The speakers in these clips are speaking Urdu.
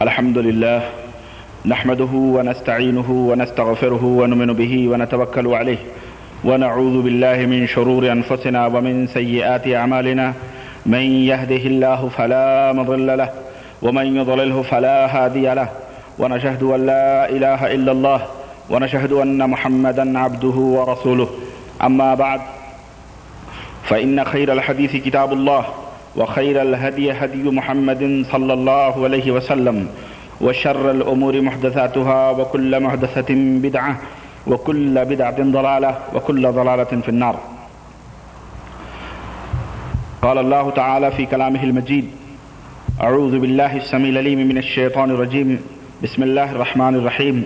الحمد لله نحمده ونستعينه ونستغفره ونؤمن به ونتوكل عليه ونعوذ بالله من شرور أنفسنا ومن سيئات أعمالنا من يهده الله فلا مضل له ومن يضلله فلا هادي له ونشهد أن لا إله إلا الله ونشهد أن محمدا عبده ورسوله أما بعد فإن خير الحديث كتاب الله وخير الهدي هدي محمد صلى الله عليه وسلم وشر الأمور محدثاتها وكل محدثة بدعة وكل بدعة ضلالة وكل ضلالة في النار. قال الله تعالى في كلامه المجيد: أعوذ بالله السميع العليم من الشيطان الرجيم بسم الله الرحمن الرحيم.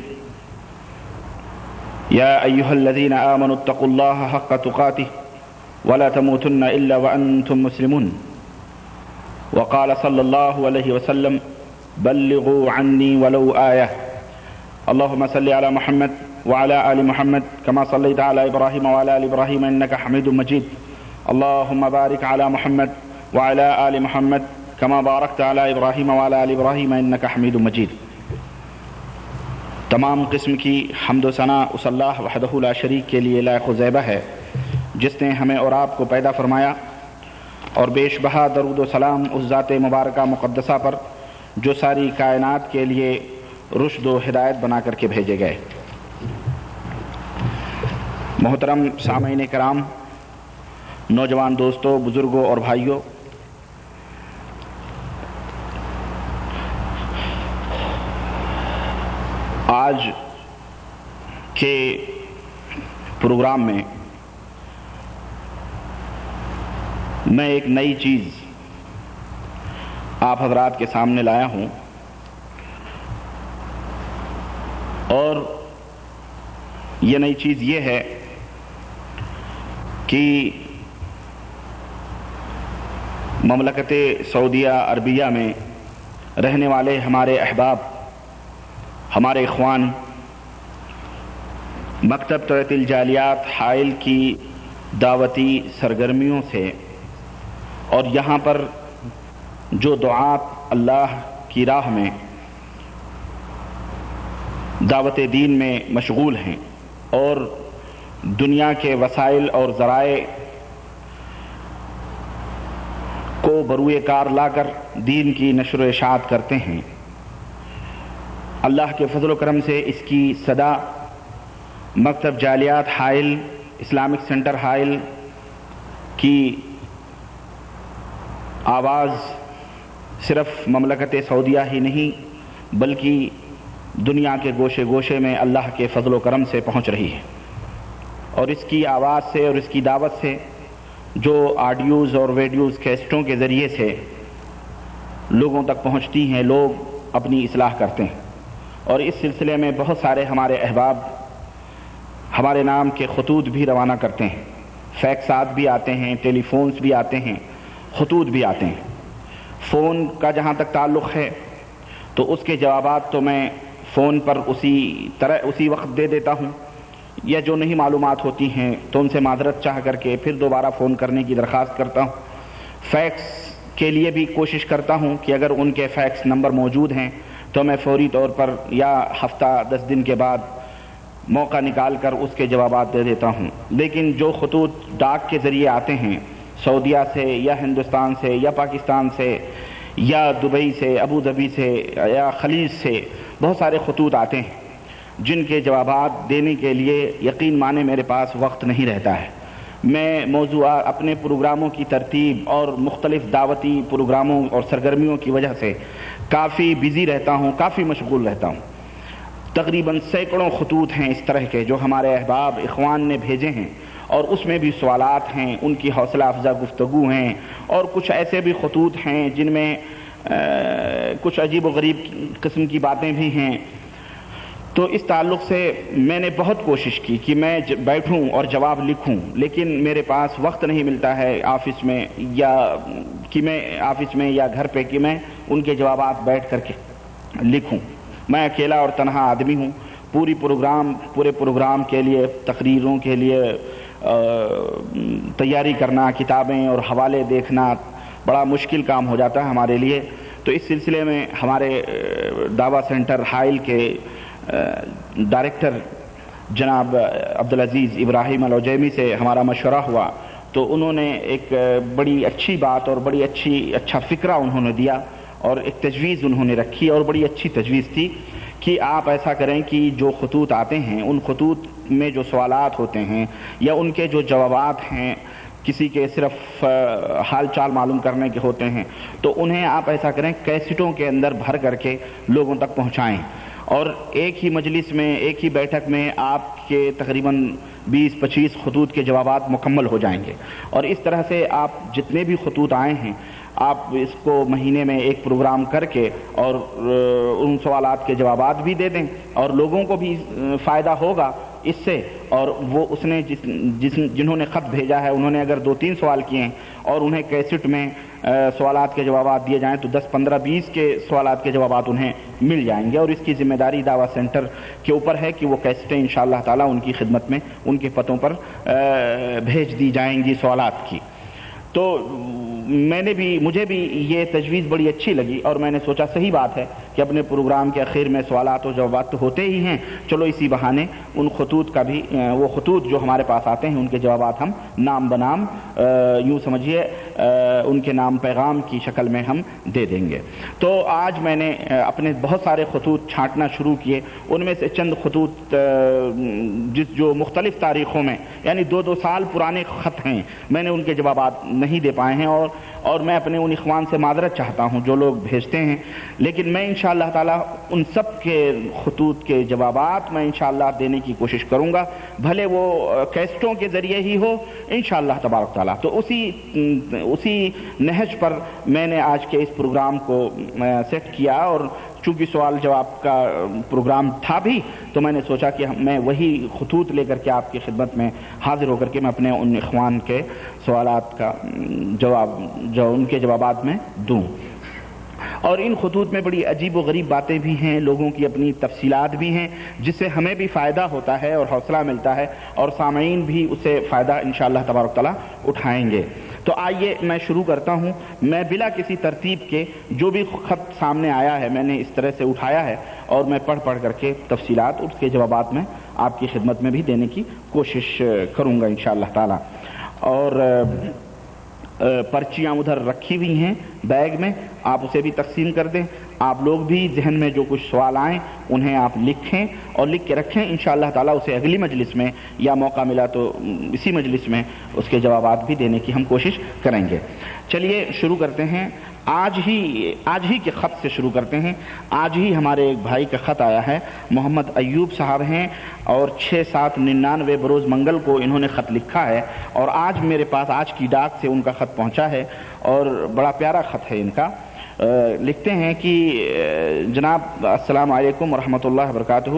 يا أيها الذين آمنوا اتقوا الله حق تقاته ولا تموتن إلا وأنتم مسلمون. وقال صلى الله عليه وسلم: بلغوا عني ولو آية. اللهم صل على محمد وعلى آل محمد كما صليت على إبراهيم وعلى آل إبراهيم إنك حميد مجيد. اللهم بارك على محمد وعلى آل محمد كما باركت على إبراهيم وعلى آل إبراهيم إنك حميد مجيد. تمام قسم کی حمد و ثنا اس اللہ وحدہ لا شریک کے لیے لائق و زیبہ ہے جس نے ہمیں اور آپ کو پیدا فرمایا، اور بیش بہا درود و سلام اس ذات مبارکہ مقدسہ پر جو ساری کائنات کے لیے رشد و ہدایت بنا کر کے بھیجے گئے۔ محترم سامعین کرام، نوجوان دوستوں، بزرگوں اور بھائیوں، آج کے پروگرام میں میں ایک نئی چیز آپ حضرات کے سامنے لایا ہوں، اور یہ نئی چیز یہ ہے کہ مملکت سعودیہ عربیہ میں رہنے والے ہمارے احباب، ہمارے اخوان مکتب تربیت الجالیات حائل کی دعوتی سرگرمیوں سے اور یہاں پر جو دعات اللہ کی راہ میں دعوت دین میں مشغول ہیں اور دنیا کے وسائل اور ذرائع کو بروئے کار لا کر دین کی نشر و اشاعت کرتے ہیں، اللہ کے فضل و کرم سے اس کی صدا مکتب جالیات حائل اسلامک سینٹر حائل کی آواز صرف مملکت سعودیہ ہی نہیں بلکہ دنیا کے گوشے گوشے میں اللہ کے فضل و کرم سے پہنچ رہی ہے، اور اس کی آواز سے اور اس کی دعوت سے جو آڈیوز اور ویڈیوز کیسٹوں کے ذریعے سے لوگوں تک پہنچتی ہیں، لوگ اپنی اصلاح کرتے ہیں، اور اس سلسلے میں بہت سارے ہمارے احباب ہمارے نام کے خطوط بھی روانہ کرتے ہیں، فیکسات بھی آتے ہیں، ٹیلی فونز بھی آتے ہیں، خطوط بھی آتے ہیں۔ فون کا جہاں تک تعلق ہے تو اس کے جوابات تو میں فون پر اسی وقت دے دیتا ہوں، یا جو نہیں معلومات ہوتی ہیں تو ان سے معذرت چاہ کر کے پھر دوبارہ فون کرنے کی درخواست کرتا ہوں۔ فیکس کے لیے بھی کوشش کرتا ہوں کہ اگر ان کے فیکس نمبر موجود ہیں تو میں فوری طور پر یا ہفتہ 10 دن کے بعد موقع نکال کر اس کے جوابات دے دیتا ہوں، لیکن جو خطوط ڈاک کے ذریعے آتے ہیں سعودیہ سے یا ہندوستان سے یا پاکستان سے یا دبئی سے، ابو ظبی سے یا خلیج سے بہت سارے خطوط آتے ہیں جن کے جوابات دینے کے لیے یقین مانے میرے پاس وقت نہیں رہتا ہے۔ میں موضوعات اپنے پروگراموں کی ترتیب اور مختلف دعوتی پروگراموں اور سرگرمیوں کی وجہ سے کافی بزی رہتا ہوں، کافی مشغول رہتا ہوں۔ تقریباً سینکڑوں خطوط ہیں اس طرح کے جو ہمارے احباب اخوان نے بھیجے ہیں، اور اس میں بھی سوالات ہیں، ان کی حوصلہ افزا گفتگو ہیں، اور کچھ ایسے بھی خطوط ہیں جن میں کچھ عجیب و غریب قسم کی باتیں بھی ہیں۔ تو اس تعلق سے میں نے بہت کوشش کی کہ میں بیٹھوں اور جواب لکھوں، لیکن میرے پاس وقت نہیں ملتا ہے آفس میں یا گھر پہ کہ میں ان کے جوابات بیٹھ کر کے لکھوں۔ میں اکیلا اور تنہا آدمی ہوں، پورے پروگرام کے لیے، تقریروں کے لیے تیاری کرنا، کتابیں اور حوالے دیکھنا، بڑا مشکل کام ہو جاتا ہے ہمارے لیے. تو اس سلسلے میں ہمارے دعویٰ سینٹر حائل کے ڈائریکٹر جناب عبدالعزیز ابراہیم العجیمی سے ہمارا مشورہ ہوا، تو انہوں نے ایک بڑی اچھی بات اور بڑی اچھا فکرہ انہوں نے دیا اور ایک تجویز انہوں نے رکھی، اور بڑی اچھی تجویز تھی کہ آپ ایسا کریں کہ جو خطوط آتے ہیں ان خطوط میں جو سوالات ہوتے ہیں یا ان کے جو جوابات ہیں، کسی کے صرف حال چال معلوم کرنے کے ہوتے ہیں، تو انہیں آپ ایسا کریں کیسٹوں کے اندر بھر کر کے لوگوں تک پہنچائیں، اور ایک ہی مجلس میں ایک ہی بیٹھک میں آپ کے تقریباً 20-25 خطوط کے جوابات مکمل ہو جائیں گے. اور اس طرح سے آپ جتنے بھی خطوط آئے ہیں آپ اس کو مہینے میں ایک پروگرام کر کے اور ان سوالات کے جوابات بھی دے دیں، اور لوگوں کو بھی فائدہ ہوگا اس سے. اور وہ اس نے جنہوں نے خط بھیجا ہے انہوں نے اگر 2-3 سوال کیے ہیں اور انہیں کیسٹ میں سوالات کے جوابات دیے جائیں تو 10-15-20 کے سوالات کے جوابات انہیں مل جائیں گے. اور اس کی ذمہ داری دعویٰ سینٹر کے اوپر ہے کہ وہ کیسٹیں انشاءاللہ تعالی ان کی خدمت میں ان کے پتوں پر بھیج دی جائیں گی سوالات کی. تو مجھے بھی یہ تجویز بڑی اچھی لگی، اور میں نے سوچا صحیح بات ہے کہ اپنے پروگرام کے آخر میں سوالات و جوابات تو ہوتے ہی ہیں، چلو اسی بہانے ان خطوط کا بھی وہ خطوط جو ہمارے پاس آتے ہیں ان کے جوابات ہم نام بنام یوں سمجھیے ان کے نام پیغام کی شکل میں ہم دے دیں گے. تو آج میں نے اپنے بہت سارے خطوط چھانٹنا شروع کیے، ان میں سے چند خطوط جو مختلف تاریخوں میں یعنی 2-2 سال پرانے خط ہیں، میں نے ان کے جوابات نہیں دے پائے ہیں، اور میں اپنے ان اخوان سے معذرت چاہتا ہوں جو لوگ بھیجتے ہیں. لیکن میں انشاءاللہ تعالی ان سب کے خطوط کے جوابات میں انشاءاللہ دینے کی کوشش کروں گا، بھلے وہ کیسٹوں کے ذریعے ہی ہو انشاءاللہ تبارک تعالی. تو اسی نہج پر میں نے آج کے اس پروگرام کو سیٹ کیا، اور چونکہ سوال جواب کا پروگرام تھا بھی تو میں نے سوچا کہ میں وہی خطوط لے کر کے آپ کی خدمت میں حاضر ہو کر کے میں اپنے ان اخوان کے سوالات کا جواب جو ان کے جوابات میں دوں. اور ان خطوط میں بڑی عجیب و غریب باتیں بھی ہیں، لوگوں کی اپنی تفصیلات بھی ہیں، جس سے ہمیں بھی فائدہ ہوتا ہے اور حوصلہ ملتا ہے، اور سامعین بھی اسے فائدہ انشاءاللہ تبارک تعالی اٹھائیں گے. تو آئیے میں شروع کرتا ہوں. میں بلا کسی ترتیب کے جو بھی خط سامنے آیا ہے میں نے اس طرح سے اٹھایا ہے، اور میں پڑھ کر کے تفصیلات اس کے جوابات میں آپ کی خدمت میں بھی دینے کی کوشش کروں گا انشاءاللہ تعالی. اور پرچیاں ادھر رکھی ہوئی ہیں بیگ میں، آپ اسے بھی تقسیم کر دیں. آپ لوگ بھی ذہن میں جو کچھ سوال آئیں انہیں آپ لکھیں اور لکھ کے رکھیں، انشاءاللہ تعالی اسے اگلی مجلس میں یا موقع ملا تو اسی مجلس میں اس کے جوابات بھی دینے کی ہم کوشش کریں گے. چلیے شروع کرتے ہیں. آج ہی کے خط سے شروع کرتے ہیں. آج ہی ہمارے ایک بھائی کا خط آیا ہے، محمد ایوب صاحب ہیں، اور 6/7/99 بروز منگل کو انہوں نے خط لکھا ہے، اور آج میرے پاس آج کی ڈاک سے ان کا خط پہنچا ہے، اور بڑا پیارا خط ہے ان کا. لکھتے ہیں کہ جناب السلام علیکم ورحمۃ اللہ وبرکاتہ.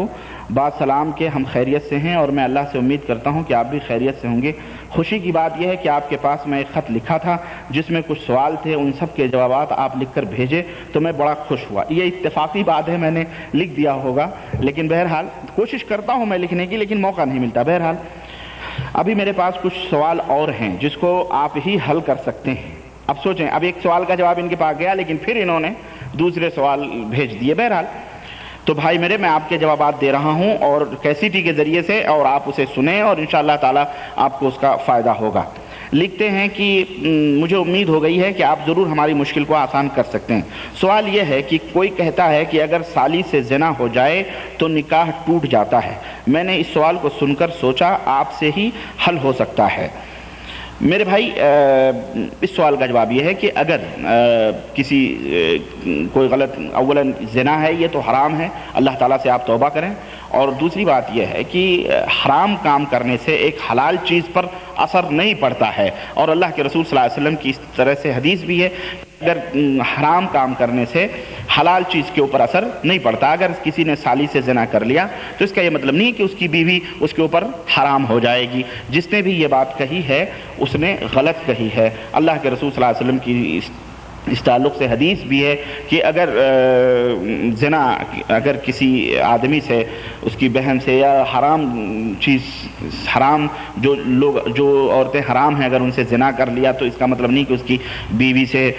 بعد سلام کے ہم خیریت سے ہیں، اور میں اللہ سے امید کرتا ہوں کہ آپ بھی خیریت سے ہوں گے. خوشی کی بات یہ ہے کہ آپ کے پاس میں ایک خط لکھا تھا جس میں کچھ سوال تھے، ان سب کے جوابات آپ لکھ کر بھیجے تو میں بڑا خوش ہوا. یہ اتفاقی بات ہے، میں نے لکھ دیا ہوگا، لیکن بہرحال کوشش کرتا ہوں میں لکھنے کی، لیکن موقع نہیں ملتا. بہرحال ابھی میرے پاس کچھ سوال اور ہیں جس کو آپ ہی حل کر سکتے ہیں. اب سوچیں، اب ایک سوال کا جواب ان کے پاس گیا لیکن پھر انہوں نے دوسرے سوال بھیج دیے. بہرحال تو بھائی میرے، میں آپ کے جوابات دے رہا ہوں اور کیسٹی کے ذریعے سے، اور آپ اسے سنیں اور انشاءاللہ تعالی آپ کو اس کا فائدہ ہوگا. لکھتے ہیں کہ مجھے امید ہو گئی ہے کہ آپ ضرور ہماری مشکل کو آسان کر سکتے ہیں. سوال یہ ہے کہ کوئی کہتا ہے کہ اگر سالی سے زنا ہو جائے تو نکاح ٹوٹ جاتا ہے. میں نے اس سوال کو سن کر سوچا آپ سے ہی حل ہو سکتا ہے. میرے بھائی، اس سوال کا جواب یہ ہے کہ اگر کسی کوئی غلط، اولاً زنا ہے یہ تو حرام ہے، اللہ تعالیٰ سے آپ توبہ کریں. اور دوسری بات یہ ہے کہ حرام کام کرنے سے ایک حلال چیز پر اثر نہیں پڑتا ہے، اور اللہ کے رسول صلی اللہ علیہ وسلم کی اس طرح سے حدیث بھی ہے اگر حرام کام کرنے سے حلال چیز کے اوپر اثر نہیں پڑتا. اگر کسی نے سالی سے زنا کر لیا تو اس کا یہ مطلب نہیں کہ اس کی بیوی اس کے اوپر حرام ہو جائے گی. جس نے بھی یہ بات کہی ہے اس نے غلط کہی ہے. اللہ کے رسول صلی اللہ علیہ وسلم کی اس تعلق سے حدیث بھی ہے کہ اگر زنا اگر کسی آدمی سے، اس کی بہن سے، یا حرام چیز، حرام جو عورتیں حرام ہیں اگر ان سے زنا کر لیا تو اس کا مطلب نہیں کہ اس کی بیوی سے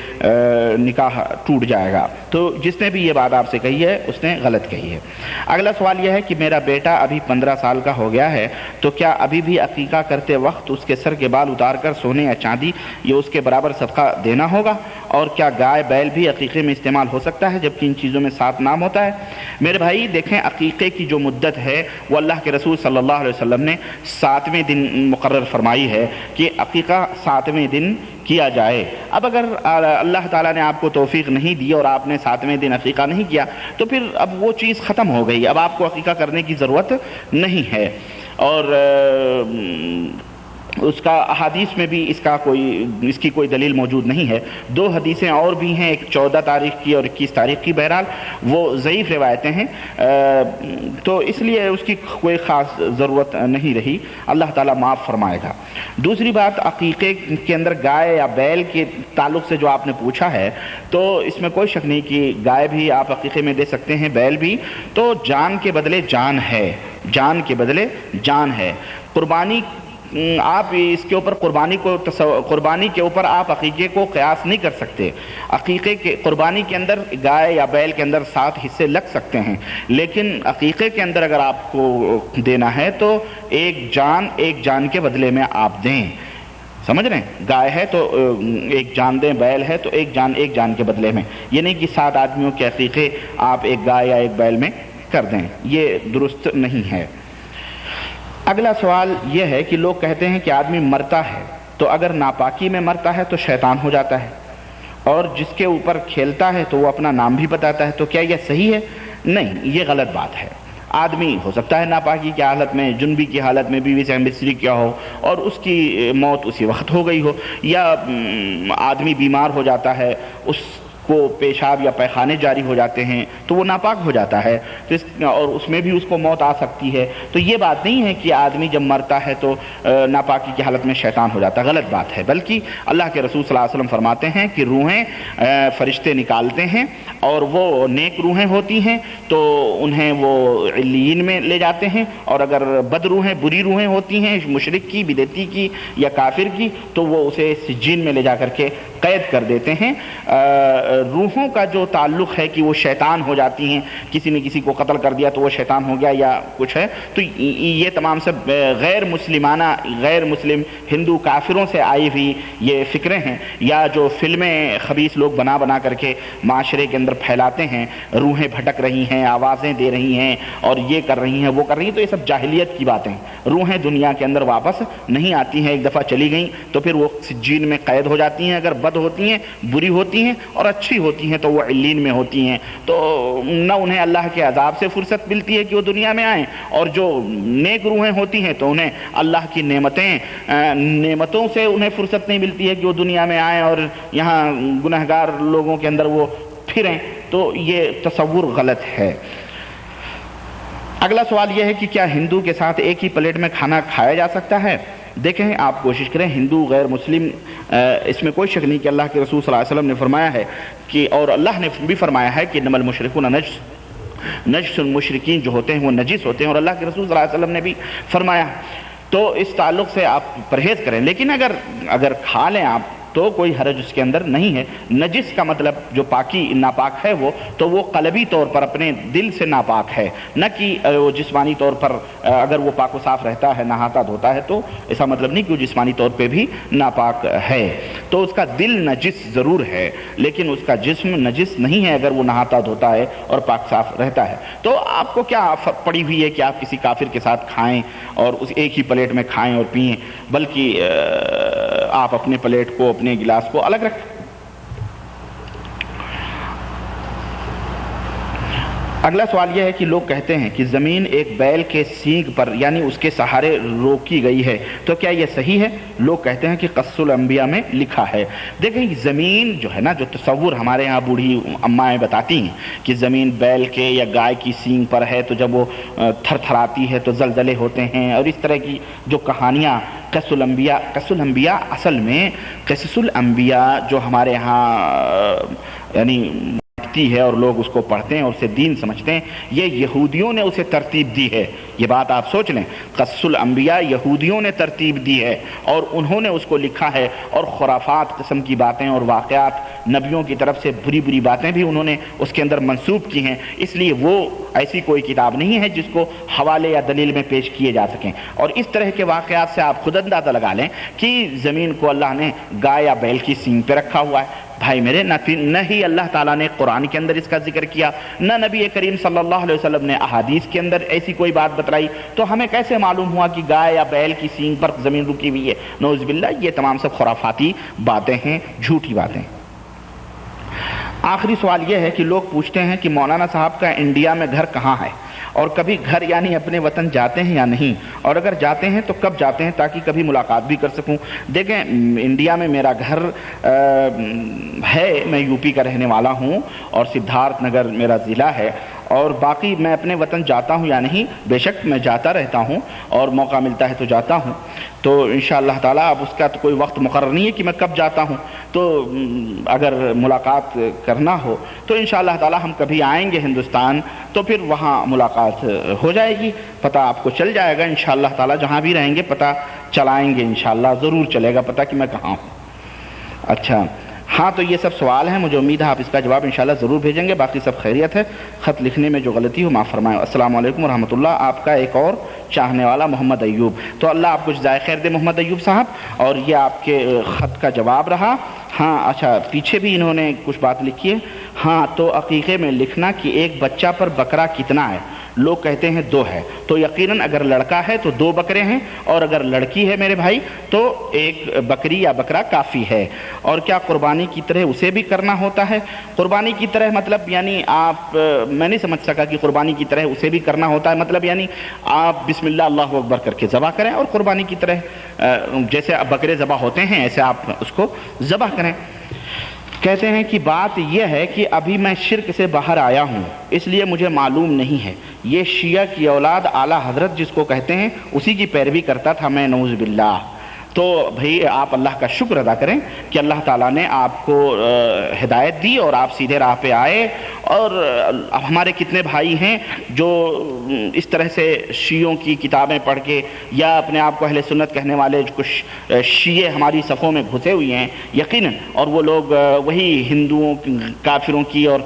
نکاح ٹوٹ جائے گا. تو جس نے بھی یہ بات آپ سے کہی ہے اس نے غلط کہی ہے. اگلا سوال یہ ہے کہ میرا بیٹا ابھی 15 سال کا ہو گیا ہے، تو کیا ابھی بھی عقیقہ کرتے وقت اس کے سر کے بال اتار کر سونے یا چاندی یا اس کے برابر صدقہ دینا ہوگا؟ اور کیا گائے بیل بھی عقیقے میں استعمال ہو سکتا ہے جبکہ ان چیزوں میں 7 نام ہوتا ہے؟ میرے بھائی دیکھیں، عقیقے کی جو مدت ہے وہ اللہ کے رسول صلی اللہ علیہ وسلم نے 7ویں دن مقرر فرمائی ہے کہ عقیقہ 7ویں دن کیا جائے. اب اگر اللہ تعالیٰ نے آپ کو توفیق نہیں دی اور آپ نے 7ویں دن عقیقہ نہیں کیا تو پھر اب وہ چیز ختم ہو گئی، اب آپ کو عقیقہ کرنے کی ضرورت نہیں ہے. اور اس کا احادیث میں بھی اس کی کوئی دلیل موجود نہیں ہے. 2 حدیثیں اور بھی ہیں، ایک 14 تاریخ کی اور 21 تاریخ کی، بہرحال وہ ضعیف روایتیں ہیں، تو اس لیے اس کی کوئی خاص ضرورت نہیں رہی. اللہ تعالیٰ معاف فرمائے گا. دوسری بات، عقیقے کے اندر گائے یا بیل کے تعلق سے جو آپ نے پوچھا ہے، تو اس میں کوئی شک نہیں کہ گائے بھی آپ عقیقے میں دے سکتے ہیں، بیل بھی. تو جان کے بدلے جان ہے، جان کے بدلے جان ہے. قربانی آپ اس کے اوپر قربانی کے اوپر آپ عقیقے کو قیاس نہیں کر سکتے. عقیقے کے قربانی کے اندر گائے یا بیل کے اندر 7 حصے لگ سکتے ہیں، لیکن عقیقے کے اندر اگر آپ کو دینا ہے تو ایک جان کے بدلے میں آپ دیں. سمجھ رہے ہیں؟ گائے ہے تو ایک جان دیں، بیل ہے تو ایک جان کے بدلے میں. یہ نہیں کہ 7 آدمیوں کے عقیقے آپ ایک گائے یا ایک بیل میں کر دیں، یہ درست نہیں ہے. اگلا سوال یہ ہے کہ لوگ کہتے ہیں کہ آدمی مرتا ہے تو اگر ناپاکی میں مرتا ہے تو شیطان ہو جاتا ہے، اور جس کے اوپر کھیلتا ہے تو وہ اپنا نام بھی بتاتا ہے، تو کیا یہ صحیح ہے؟ نہیں، یہ غلط بات ہے. آدمی ہو سکتا ہے ناپاکی کی حالت میں، جنبی کی حالت میں بیوی سے مصری کیا ہو اور اس کی موت اسی وقت ہو گئی ہو، یا آدمی بیمار ہو جاتا ہے، اس کو پیشاب یا پیخانے جاری ہو جاتے ہیں تو وہ ناپاک ہو جاتا ہے، اور اس میں بھی اس کو موت آ سکتی ہے. تو یہ بات نہیں ہے کہ آدمی جب مرتا ہے تو ناپاکی کی حالت میں شیطان ہو جاتا ہے، غلط بات ہے. بلکہ اللہ کے رسول صلی اللہ علیہ وسلم فرماتے ہیں کہ روحیں فرشتے نکالتے ہیں، اور وہ نیک روحیں ہوتی ہیں تو انہیں وہ علیین میں لے جاتے ہیں، اور اگر بد روحیں، بری روحیں ہوتی ہیں، مشرک کی، بدعتی کی یا کافر کی، تو وہ اسے سجین میں لے جا کر کے قید کر دیتے ہیں. روحوں کا جو تعلق ہے کہ وہ شیطان ہو جاتی ہیں، کسی نے کسی کو قتل کر دیا تو وہ شیطان ہو گیا یا کچھ ہے، تو یہ تمام سب غیر مسلم ہندو کافروں سے آئی ہوئی یہ فکریں ہیں، یا جو فلمیں خبیث لوگ بنا کر کے معاشرے کے اندر پھیلاتے ہیں، روحیں بھٹک رہی ہیں، آوازیں دے رہی ہیں اور یہ کر رہی ہیں وہ کر رہی ہیں، تو یہ سب جاہلیت کی باتیں. روحیں دنیا کے اندر واپس نہیں آتی ہیں، ایک دفعہ چلی گئیں تو پھر وہ سجین میں قید ہو جاتی ہیں. اگر بد ہوتی ہیں، بری ہوتی ہیں اور اچھی ہوتی ہیں تو وہ علین میں ہوتی ہیں، تو نہ انہیں اللہ کے عذاب سے فرصت ملتی ہے کہ وہ دنیا میں آئیں، اور جو نیک روحیں ہوتی ہیں تو انہیں اللہ کی نعمتوں سے انہیں فرصت نہیں ملتی ہے کہ وہ دنیا میں آئیں اور یہاں گنہگار لوگوں کے اندر وہ پھریں. تو یہ تصور غلط ہے. اگلا سوال یہ ہے کہ کیا ہندو کے ساتھ ایک ہی پلیٹ میں کھانا کھایا جا سکتا ہے؟ دیکھیں، آپ کوشش کریں، ہندو غیر مسلم، اس میں کوئی شک نہیں کہ اللہ کے رسول صلی اللہ علیہ وسلم نے فرمایا ہے کہ، اور اللہ نے بھی فرمایا ہے کہ انما المشرکون نجس، مشرکین جو ہوتے ہیں وہ نجس ہوتے ہیں، اور اللہ کے رسول صلی اللہ علیہ وسلم نے بھی فرمایا. تو اس تعلق سے آپ پرہیز کریں. لیکن اگر کھا لیں آپ تو کوئی حرج اس کے اندر نہیں ہے. نجس کا مطلب جو ناپاک ہے وہ تو وہ قلبی طور پر اپنے دل سے ناپاک ہے، نہ کہ وہ جسمانی طور پر اگر وہ پاک و صاف رہتا ہے، نہاتا دھوتا ہے، تو ایسا مطلب نہیں کہ وہ جسمانی طور پہ بھی ناپاک ہے. تو اس کا دل نجس ضرور ہے لیکن اس کا جسم نجس نہیں ہے اگر وہ نہاتا دھوتا ہے اور پاک صاف رہتا ہے. تو آپ کو کیا پڑی ہوئی ہے کہ آپ کسی کافر کے ساتھ کھائیں اور اس ایک ہی پلیٹ میں کھائیں اور پئیں، بلکہ آپ اپنے پلیٹ کو، اپنے گلاس کو الگ رکھیں. اگلا سوال یہ ہے کہ لوگ کہتے ہیں کہ زمین ایک بیل کے سینگ پر یعنی اس کے سہارے روکی گئی ہے، تو کیا یہ صحیح ہے؟ لوگ کہتے ہیں کہ قصص الانبیاء میں لکھا ہے۔ دیکھیں زمین جو ہے نا، جو تصور ہمارے ہاں بوڑھی امائیں بتاتی ہیں کہ زمین بیل کے یا گائے کی سینگ پر ہے، تو جب وہ تھر تھراتی ہے تو زلزلے ہوتے ہیں، اور اس طرح کی جو کہانیاں قصص الانبیاء اصل میں قصص الانبیاء جو ہمارے ہاں یعنی ہے اور لوگ اس کو پڑھتے ہیں اور اسے دین سمجھتے ہیں، یہ یہودیوں نے اسے ترتیب دی ہے۔ یہ بات آپ سوچ لیں، قصص الانبیاء یہودیوں نے ترتیب دی ہے اور انہوں نے اس کو لکھا ہے، اور خرافات قسم کی باتیں اور واقعات نبیوں کی طرف سے بری بری باتیں بھی انہوں نے اس کے اندر منسوب کی ہیں، اس لیے وہ ایسی کوئی کتاب نہیں ہے جس کو حوالے یا دلیل میں پیش کیے جا سکیں۔ اور اس طرح کے واقعات سے آپ خود اندازہ لگا لیں کہ زمین کو اللہ نے گائے یا بیل کی سینگ پہ رکھا ہوا ہے۔ بھائی میرے، نہ ہی اللہ تعالیٰ نے قرآن کے اندر اس کا ذکر کیا، نہ نبی کریم صلی اللہ علیہ وسلم نے احادیث کے اندر ایسی کوئی بات بتلائی، تو ہمیں کیسے معلوم ہوا کہ گائے یا بیل کی سینگ پر زمین رکی ہوئی ہے؟ نعوذ باللہ، یہ تمام سب خرافاتی باتیں ہیں، جھوٹی باتیں۔ آخری سوال یہ ہے کہ لوگ پوچھتے ہیں کہ مولانا صاحب کا انڈیا میں گھر کہاں ہے، اور کبھی گھر یعنی اپنے وطن جاتے ہیں یا نہیں، اور اگر جاتے ہیں تو کب جاتے ہیں تاکہ کبھی ملاقات بھی کر سکوں۔ دیکھیں انڈیا میں میرا گھر ہے، میں یو پی کا رہنے والا ہوں اور سدھارتھ نگر میرا ضلع ہے، اور باقی میں اپنے وطن جاتا ہوں یا نہیں، بے شک میں جاتا رہتا ہوں اور موقع ملتا ہے تو جاتا ہوں۔ تو انشاءاللہ تعالیٰ اب اس کا تو کوئی وقت مقرر نہیں ہے کہ میں کب جاتا ہوں، تو اگر ملاقات کرنا ہو تو انشاءاللہ تعالیٰ ہم کبھی آئیں گے ہندوستان تو پھر وہاں ملاقات ہو جائے گی، پتہ آپ کو چل جائے گا انشاءاللہ تعالیٰ، جہاں بھی رہیں گے پتہ چلائیں گے انشاءاللہ، ضرور چلے گا پتہ کہ میں کہاں ہوں۔ اچھا ہاں، تو یہ سب سوال ہیں، مجھے امید ہے آپ اس کا جواب انشاءاللہ ضرور بھیجیں گے، باقی سب خیریت ہے، خط لکھنے میں جو غلطی ہو معاف فرمائیں۔ السلام علیکم ورحمۃ اللہ۔ آپ کا ایک اور چاہنے والا محمد ایوب، تو اللہ آپ کو جزائے خیر دے محمد ایوب صاحب، اور یہ آپ کے خط کا جواب رہا۔ ہاں اچھا، پیچھے بھی انہوں نے کچھ بات لکھی ہے۔ ہاں، تو عقیقے میں لکھنا کہ ایک بچہ پر بکرا کتنا ہے، لوگ کہتے ہیں 2 ہے، تو یقیناً اگر لڑکا ہے تو 2 بکرے ہیں، اور اگر لڑکی ہے میرے بھائی تو 1 بکری یا بکرا کافی ہے۔ اور کیا قربانی کی طرح اسے بھی کرنا ہوتا ہے؟ قربانی کی طرح مطلب یعنی آپ، میں نہیں سمجھ سکا کہ قربانی کی طرح اسے بھی کرنا ہوتا ہے، مطلب یعنی آپ بسم اللہ اللہ اکبر کر کے ذبح کریں اور قربانی کی طرح جیسے بکرے ذبح ہوتے ہیں ایسے آپ اس کو ذبح کریں۔ کہتے ہیں کہ بات یہ ہے کہ ابھی میں شرک سے باہر آیا ہوں، اس لیے مجھے معلوم نہیں ہے، یہ شیعہ کی اولاد اعلیٰ حضرت جس کو کہتے ہیں اسی کی پیروی کرتا تھا میں، نعوذ باللہ۔ تو بھئی آپ اللہ کا شکر ادا کریں کہ اللہ تعالیٰ نے آپ کو ہدایت دی اور آپ سیدھے راہ پہ آئے، اور ہمارے کتنے بھائی ہیں جو اس طرح سے شیعوں کی کتابیں پڑھ کے یا اپنے آپ کو اہل سنت کہنے والے کچھ شیعہ ہماری صفوں میں گھسے ہوئے ہیں یقیناً، اور وہ لوگ وہی ہندوؤں کافروں کی اور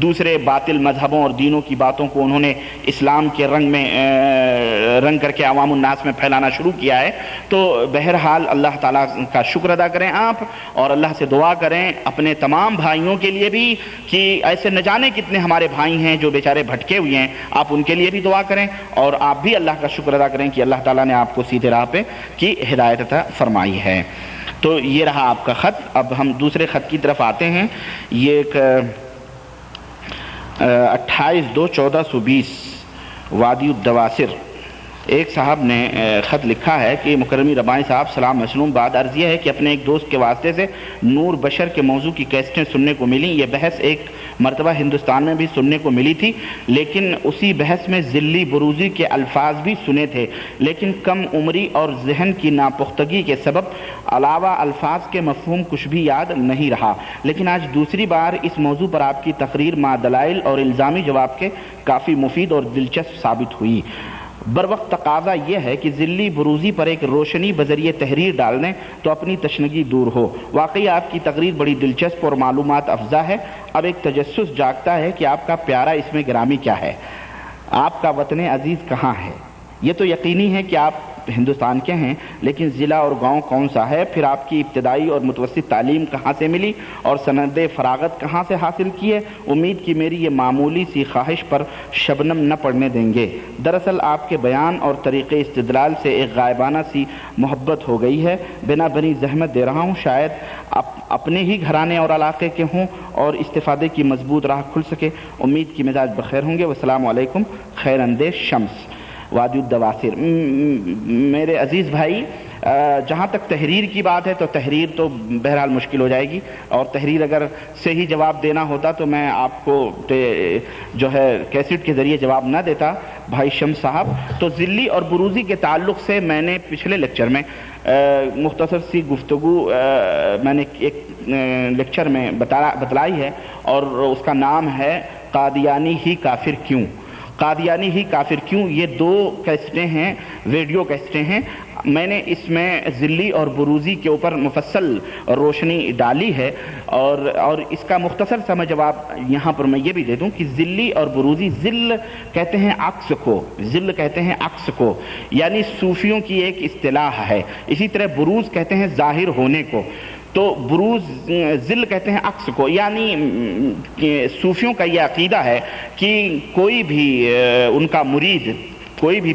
دوسرے باطل مذہبوں اور دینوں کی باتوں کو انہوں نے اسلام کے رنگ میں رنگ کر کے عوام الناس میں پھیلانا شروع کیا ہے۔ تو بہرحال اللہ تعالیٰ کا شکر ادا کریں آپ، اور اللہ سے دعا کریں اپنے تمام بھائیوں کے لیے بھی کہ ایسے نہ جانے کتنے ہمارے بھائی ہیں جو بیچارے بھٹکے ہوئے ہیں، آپ ان کے لیے بھی دعا کریں، اور آپ بھی اللہ کا شکر ادا کریں کہ اللہ تعالیٰ نے آپ کو سیدھے راہ پہ کی ہدایت عطا فرمائی ہے۔ تو یہ رہا آپ کا خط۔ اب ہم دوسرے خط کی طرف آتے ہیں۔ یہ ایک 28/2/1420 وادی الدواسر ایک صاحب نے خط لکھا ہے کہ مکرمی ربانی صاحب سلام مسلوم، بعد عرض یہ ہے کہ اپنے ایک دوست کے واسطے سے نور بشر کے موضوع کی کیسٹیں سننے کو ملیں۔ یہ بحث ایک مرتبہ ہندوستان میں بھی سننے کو ملی تھی، لیکن اسی بحث میں ذلی بروزی کے الفاظ بھی سنے تھے، لیکن کم عمری اور ذہن کی ناپختگی کے سبب علاوہ الفاظ کے مفہوم کچھ بھی یاد نہیں رہا، لیکن آج دوسری بار اس موضوع پر آپ کی تقریر مع دلائل اور الزامی جواب کے کافی مفید اور دلچسپ ثابت ہوئی۔ بروقت تقاضا یہ ہے کہ ذلی بروزی پر ایک روشنی بذریعہ تحریر ڈال دیں تو اپنی تشنگی دور ہو۔ واقعی آپ کی تقریر بڑی دلچسپ اور معلومات افزا ہے۔ اب ایک تجسس جاگتا ہے کہ آپ کا پیارا اسم گرامی کیا ہے، آپ کا وطن عزیز کہاں ہے؟ یہ تو یقینی ہے کہ آپ ہندوستان کے ہیں، لیکن ضلع اور گاؤں کون سا ہے؟ پھر آپ کی ابتدائی اور متوسط تعلیم کہاں سے ملی اور سند فراغت کہاں سے حاصل کی ہے؟ امید کی میری یہ معمولی سی خواہش پر شبنم نہ پڑنے دیں گے۔ دراصل آپ کے بیان اور طریقے استدلال سے ایک غائبانہ سی محبت ہو گئی ہے، بنا بنی زحمت دے رہا ہوں، شاید اپنے ہی گھرانے اور علاقے کے ہوں اور استفادے کی مضبوط راہ کھل سکے۔ امید کی مزاج بخیر ہوں گے۔ والسلام علیکم۔ خیر اندیش شمس، وادی الدواسر۔ میرے عزیز بھائی، جہاں تک تحریر کی بات ہے تو تحریر تو بہرحال مشکل ہو جائے گی، اور تحریر اگر صحیح جواب دینا ہوتا تو میں آپ کو جو ہے کیسٹ کے ذریعے جواب نہ دیتا بھائی شمس صاحب۔ تو ذلی اور بروزی کے تعلق سے میں نے پچھلے لیکچر میں مختصر سی گفتگو میں نے ایک لیکچر میں بتلائی ہے، اور اس کا نام ہے قادیانی ہی کافر کیوں۔ قادیانی ہی کافر کیوں، یہ دو کیسٹیں ہیں، ویڈیو کیسٹیں ہیں۔ میں نے اس میں ذلی اور بروزی کے اوپر مفصل روشنی ڈالی ہے، اور اس کا مختصر سا میں جواب یہاں پر میں یہ بھی دے دوں کہ ذلی اور بروزی، ذل کہتے ہیں عکس کو، ذل کہتے ہیں عکس کو، یعنی صوفیوں کی ایک اصطلاح ہے۔ اسی طرح بروز کہتے ہیں ظاہر ہونے کو۔ تو بروز، ذل کہتے ہیں عکس کو، یعنی صوفیوں کا یہ عقیدہ ہے کہ کوئی بھی ان کا مرید، کوئی بھی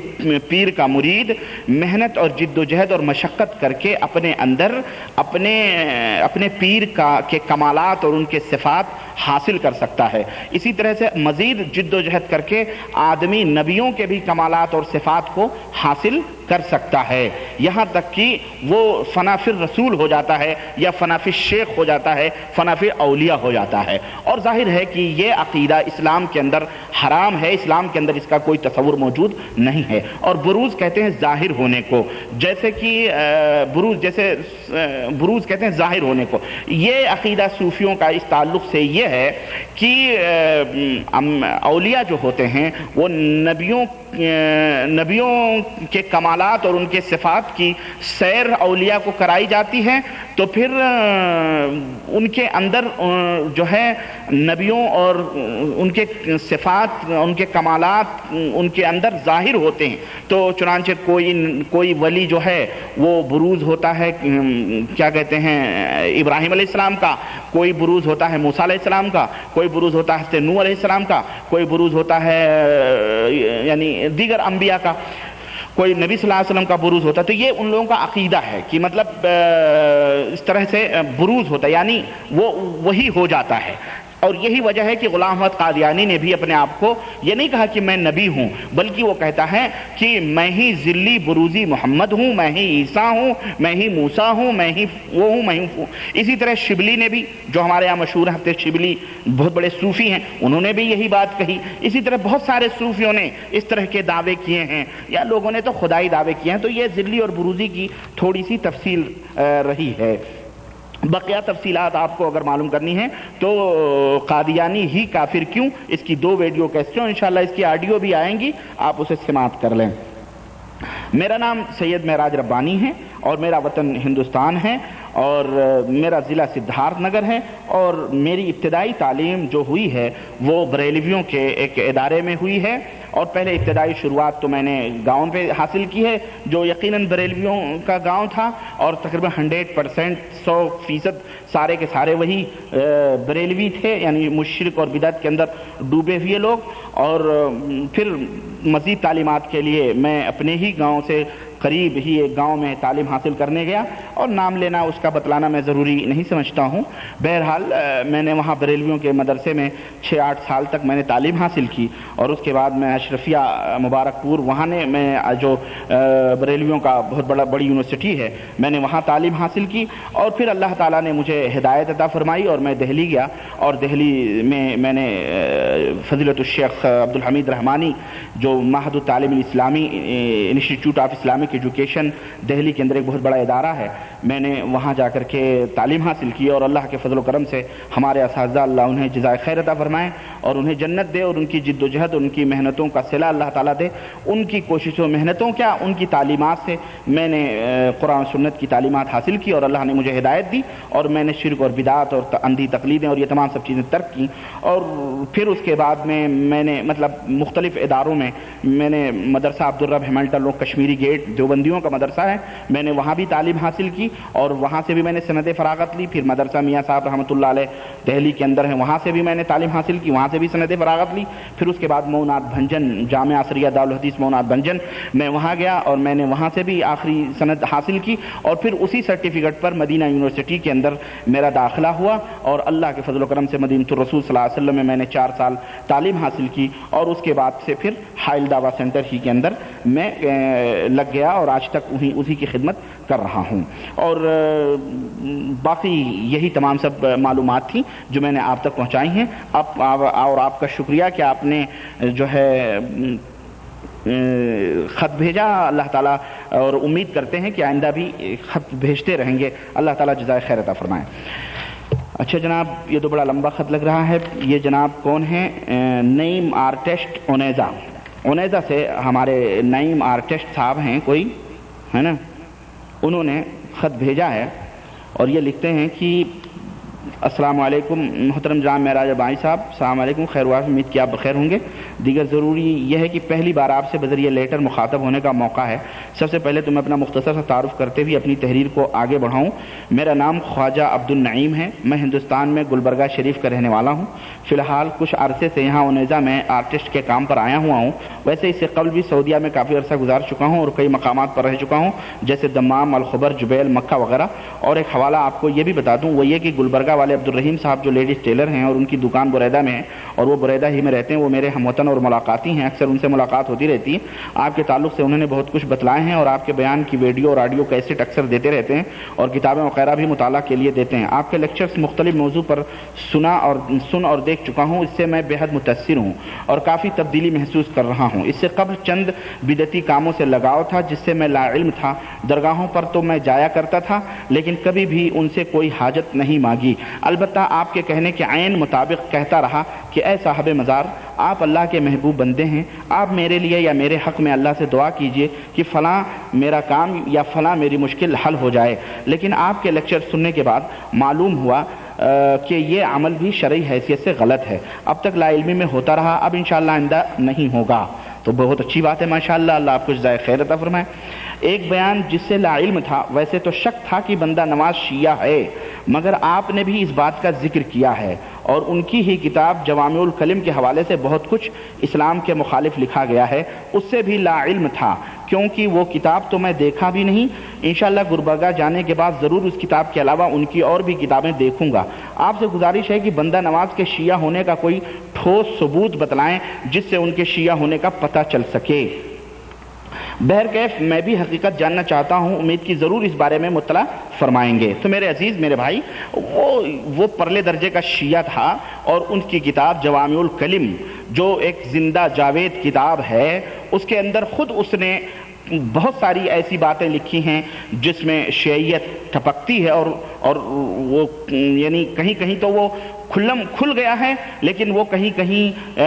پیر کا مرید محنت اور جد و جہد اور مشقت کر کے اپنے اندر اپنے پیر کے کمالات اور ان کے صفات حاصل کر سکتا ہے۔ اسی طرح سے مزید جد و جہد کر کے آدمی نبیوں کے بھی کمالات اور صفات کو حاصل کر سکتا ہے، یہاں تک کہ وہ فنافی رسول ہو جاتا ہے، یا فنافی شیخ ہو جاتا ہے، فنافی اولیاء ہو جاتا ہے۔ اور ظاہر ہے کہ یہ عقیدہ اسلام کے اندر حرام ہے، اسلام کے اندر اس کا کوئی تصور موجود نہیں ہے۔ اور بروز کہتے ہیں ظاہر ہونے کو، جیسے کہ بروز کہتے ہیں ظاہر ہونے کو۔ یہ عقیدہ صوفیوں کا اس تعلق سے یہ ہے کہ اولیاء جو ہوتے ہیں وہ نبیوں کے کمالات اور ان کے صفات کی سیر اولیاء کو کرائی جاتی ہے، تو پھر ان کے اندر جو ہے نبیوں اور ان کے صفات، ان کے کمالات ان کے اندر ظاہر ہوتے ہیں۔ تو چنانچہ کوئی ولی جو ہے وہ بروز ہوتا ہے، کیا کہتے ہیں، ابراہیم علیہ السلام کا، کوئی بروز ہوتا ہے موسیٰ علیہ السلام کا، کوئی بروز ہوتا ہے نوح علیہ السلام کا، کوئی بروز ہوتا ہے یعنی دیگر انبیاء کا، کوئی نبی صلی اللہ علیہ وسلم کا بروز ہوتا ہے۔ تو یہ ان لوگوں کا عقیدہ ہے کہ مطلب اس طرح سے بروز ہوتا ہے، یعنی وہ وہی ہو جاتا ہے۔ اور یہی وجہ ہے کہ غلام احمد قادیانی نے بھی اپنے آپ کو یہ نہیں کہا کہ میں نبی ہوں، بلکہ وہ کہتا ہے کہ میں ہی ذلی بروزی محمد ہوں، میں ہی عیسیٰ ہوں، میں ہی موسیٰ ہوں، میں ہی وہ ہوں، میں ہوں۔ اسی طرح شبلی نے بھی، جو ہمارے یہاں مشہور ہیں شبلی، بہت بڑے صوفی ہیں، انہوں نے بھی یہی بات کہی۔ اسی طرح بہت سارے صوفیوں نے اس طرح کے دعوے کیے ہیں، یا لوگوں نے تو خدائی دعوے کیے ہیں۔ تو یہ ذلی اور بروزی کی تھوڑی سی تفصیل رہی ہے۔ بقیہ تفصیلات آپ کو اگر معلوم کرنی ہے تو قادیانی ہی کافر کیوں، اس کی 2 ویڈیو کیسٹیں، انشاءاللہ اس کی آڈیو بھی آئیں گی، آپ اسے سماعت کر لیں۔ میرا نام سید معراج ربانی ہے، اور میرا وطن ہندوستان ہے، اور میرا ضلع سدھارتھ نگر ہے، اور میری ابتدائی تعلیم جو ہوئی ہے وہ بریلویوں کے ایک ادارے میں ہوئی ہے۔ اور پہلے ابتدائی شروعات تو میں نے گاؤں پہ حاصل کی ہے، جو یقیناً بریلویوں کا گاؤں تھا، اور تقریباً 100%، 100% سارے کے سارے وہی بریلوی تھے، یعنی مشرک اور بدعت کے اندر ڈوبے ہوئے لوگ۔ اور پھر مزید تعلیمات کے لیے میں اپنے ہی گاؤں سے قریب ہی ایک گاؤں میں تعلیم حاصل کرنے گیا، اور نام لینا اس کا بتلانا میں ضروری نہیں سمجھتا ہوں۔ بہرحال میں نے وہاں بریلویوں کے مدرسے میں 6-8 سال تک میں نے تعلیم حاصل کی، اور اس کے بعد میں اشرفیہ مبارک پور، وہاں نے میں جو بریلویوں کا بہت بڑی یونیورسٹی ہے، میں نے وہاں تعلیم حاصل کی۔ اور پھر اللہ تعالیٰ نے مجھے ہدایت عطا فرمائی، اور میں دہلی گیا، اور دہلی میں نے فضیلت الشیخ عبدالحمید رحمانی، جو Mahad Al Taleem Al Islami, institute of Islamic education Delhi کے اندر ایک بہت بڑا ادارہ ہے، میں نے وہاں جا کر کے تعلیم حاصل کی، اور اللہ کے فضل و کرم سے ہمارے اساتذہ، اللہ انہیں جزائے خیر عطا فرمائے، اور انہیں جنت دے، اور ان کی جد و جہد، ان کی محنتوں کا صلہ اللہ تعالیٰ دے۔ ان کی کوششوں محنتوں کیا، ان کی تعلیمات سے میں نے قرآن سنت کی تعلیمات حاصل کی اور اللہ نے مجھے ہدایت دی اور میں نے شرک اور بدعت اور اندھی تقلیدیں اور یہ تمام سب چیزیں ترک کی. اور پھر اس کے بعد میں نے مطلب مختلف اداروں میں نے Madrasa Abdur Rab Hamilton Road Kashmiri Gate دیوبندیوں کا مدرسہ ہے، میں نے وہاں بھی تعلیم حاصل کی اور وہاں سے بھی میں نے سند فراغت لی. پھر مدرسہ میاں صاحب رحمۃ اللہ علیہ دہلی کے اندر ہے، وہاں سے بھی میں نے تعلیم حاصل کی، وہاں سے بھی سند فراغت لی. پھر اس کے بعد موناد بھنجن جامعہ عصریہ دارالحدیث موناد بھنجن میں وہاں گیا اور میں نے وہاں سے بھی آخری سند حاصل کی اور پھر اسی سرٹیفکیٹ پر مدینہ یونیورسٹی کے اندر میرا داخلہ ہوا اور اللہ کے فضل و کرم سے مدینہ الرسول صلی اللہ علیہ وسلم میں نے 4 سال تعلیم حاصل کی اور اس کے بعد سے پھر حائل دعویٰ سینٹر ہی کے اندر میں لگ گیا اور آج تک اسی کی خدمت کر رہا ہوں. اور باقی یہی تمام سب معلومات تھیں جو میں نے آپ تک پہنچائی ہیں. اور آپ کا شکریہ کہ آپ نے جو ہے خط بھیجا. اللہ تعالیٰ اور امید کرتے ہیں کہ آئندہ بھی خط بھیجتے رہیں گے. اللہ تعالیٰ جزائے خیر عطا فرمائے. اچھا جناب، یہ تو بڑا لمبا خط لگ رہا ہے. یہ جناب کون ہیں؟ نعیم آرٹسٹ اونیزا سے ہمارے نعیم آرٹسٹ صاحب ہیں کوئی، ہے نا، انہوں نے خط بھیجا ہے اور یہ لکھتے ہیں کہ السلام علیکم محترم جناب معراج بھائی صاحب، السلام علیکم، خیر و امید کہ آپ بخیر ہوں گے. دیگر ضروری یہ ہے کہ پہلی بار آپ سے بذریعہ لیٹر مخاطب ہونے کا موقع ہے. سب سے پہلے تو میں اپنا مختصر سا تعارف کرتے ہوئے اپنی تحریر کو آگے بڑھاؤں. میرا نام خواجہ عبدالنعیم ہے. میں ہندوستان میں گلبرگہ شریف کا رہنے والا ہوں. فی الحال کچھ عرصے سے یہاں اونیزا میں آرٹسٹ کے کام پر آیا ہوا ہوں. ویسے اس سے قبل بھی سعودیہ میں کافی عرصہ گزار چکا ہوں اور کئی مقامات پر رہ چکا ہوں جیسے دمام، الخبر، جبیل، مکہ وغیرہ. اور ایک حوالہ آپ کو یہ بھی بتا دوں، وہ یہ کہ گلبرگہ والے عبدالرحیم صاحب جو لیڈیز ٹیلر ہیں اور ان کی دکان بریدہ میں ہے اور وہ بریدہ ہی میں رہتے ہیں، وہ میرے ہم وطن اور ملاقاتی ہیں. اکثر ان سے ملاقات ہوتی رہتی ہے. آپ کے تعلق سے انہوں نے بہت کچھ بتلائے ہیں اور آپ کے بیان کی ویڈیو اور آڈیو کیسٹ اکثر دیتے رہتے ہیں اور کتابیں وغیرہ بھی مطالعہ کے لیے دیتے ہیں. آپ کے لیکچرز مختلف موضوع پر سن اور دیکھ چکا ہوں. اس سے میں بے حد متاثر ہوں اور کافی تبدیلی محسوس کر رہا ہوں. اس سے قبل چند بدعتی کاموں سے لگاؤ تھا جس سے میں لا علم تھا. درگاہوں پر تو میں جایا کرتا تھا لیکن کبھی بھی ان سے کوئی حاجت نہیں مانگی. البتہ آپ کے کہنے کے عین مطابق کہتا رہا کہ اے صاحب مزار، آپ اللہ کے محبوب بندے ہیں. آپ میرے لیے یا میرے حق میں اللہ سے دعا کیجئے کہ فلاں میرا کام یا فلاں میری مشکل حل ہو جائے. لیکن آپ کے لیکچر سننے کے بعد معلوم ہوا کہ یہ عمل بھی شرعی حیثیت سے غلط ہے. اب تک لا علمی میں ہوتا رہا، اب انشاءاللہ آئندہ نہیں ہوگا. تو بہت اچھی بات ہے ماشاءاللہ، اللہ آپ کو جزائے خیر عطا فرمائے. ایک بیان جس سے لا علم تھا، ویسے تو شک تھا کہ بندہ نواز شیعہ ہے، مگر آپ نے بھی اس بات کا ذکر کیا ہے اور ان کی ہی کتاب جوامع الکلم کے حوالے سے بہت کچھ اسلام کے مخالف لکھا گیا ہے. اس سے بھی لا علم تھا کیونکہ وہ کتاب تو میں دیکھا بھی نہیں. انشاءاللہ گلبرگہ جانے کے بعد ضرور اس کتاب کے علاوہ ان کی اور بھی کتابیں دیکھوں گا. آپ سے گزارش ہے کہ بندہ نواز کے شیعہ ہونے کا کوئی ٹھوس ثبوت بتلائیں جس سے ان کے شیعہ ہونے کا پتہ چل سکے. بہرکیف میں بھی حقیقت جاننا چاہتا ہوں، امید کی ضرور اس بارے میں مطلع فرمائیں گے. تو میرے عزیز میرے بھائی، وہ پرلے درجے کا شیعہ تھا اور ان کی کتاب جوامع الکلم جو ایک زندہ جاوید کتاب ہے، اس کے اندر خود اس نے بہت ساری ایسی باتیں لکھی ہیں جس میں شیعیت ٹپکتی ہے اور وہ یعنی کہیں کہیں تو وہ کھل گیا ہے لیکن وہ کہیں کہیں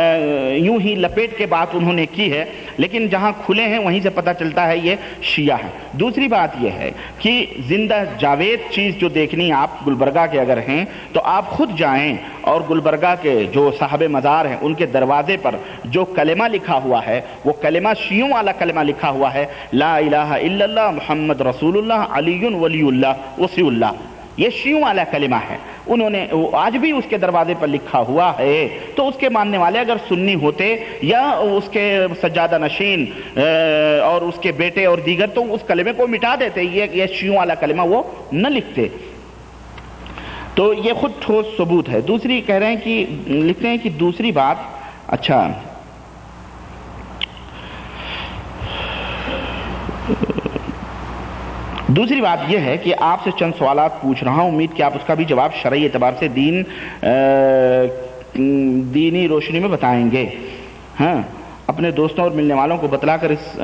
یوں ہی لپیٹ کے بات انہوں نے کی ہے، لیکن جہاں کھلے ہیں وہیں سے پتہ چلتا ہے یہ شیعہ ہے. دوسری بات یہ ہے کہ زندہ جاوید چیز جو دیکھنی آپ گلبرگہ کے اگر ہیں تو آپ خود جائیں اور گلبرگہ کے جو صاحب مزار ہیں ان کے دروازے پر جو کلمہ لکھا ہوا ہے وہ کلمہ شیعوں والا کلمہ لکھا ہوا ہے، لا الہ الا اللہ محمد رسول اللہ علی ولی اللہ وصی اللہ. یہ شیعوں والا کلمہ ہے. انہوں نے آج بھی اس کے دروازے پر لکھا ہوا ہے. تو اس کے ماننے والے اگر سنی ہوتے یا اس کے سجادہ نشین اور اس کے بیٹے اور دیگر تو اس کلمے کو مٹا دیتے، یہ شیعوں والا کلمہ وہ نہ لکھتے. تو یہ خود ٹھوس ثبوت ہے. دوسری کہہ رہے ہیں کہ لکھتے ہیں کہ دوسری بات، اچھا دوسری بات یہ ہے کہ آپ سے چند سوالات پوچھ رہا ہوں، امید کہ آپ اس کا بھی جواب شرعی اعتبار سے دینی روشنی میں بتائیں گے. ہاں، اپنے دوستوں اور ملنے والوں کو بتلا کر اس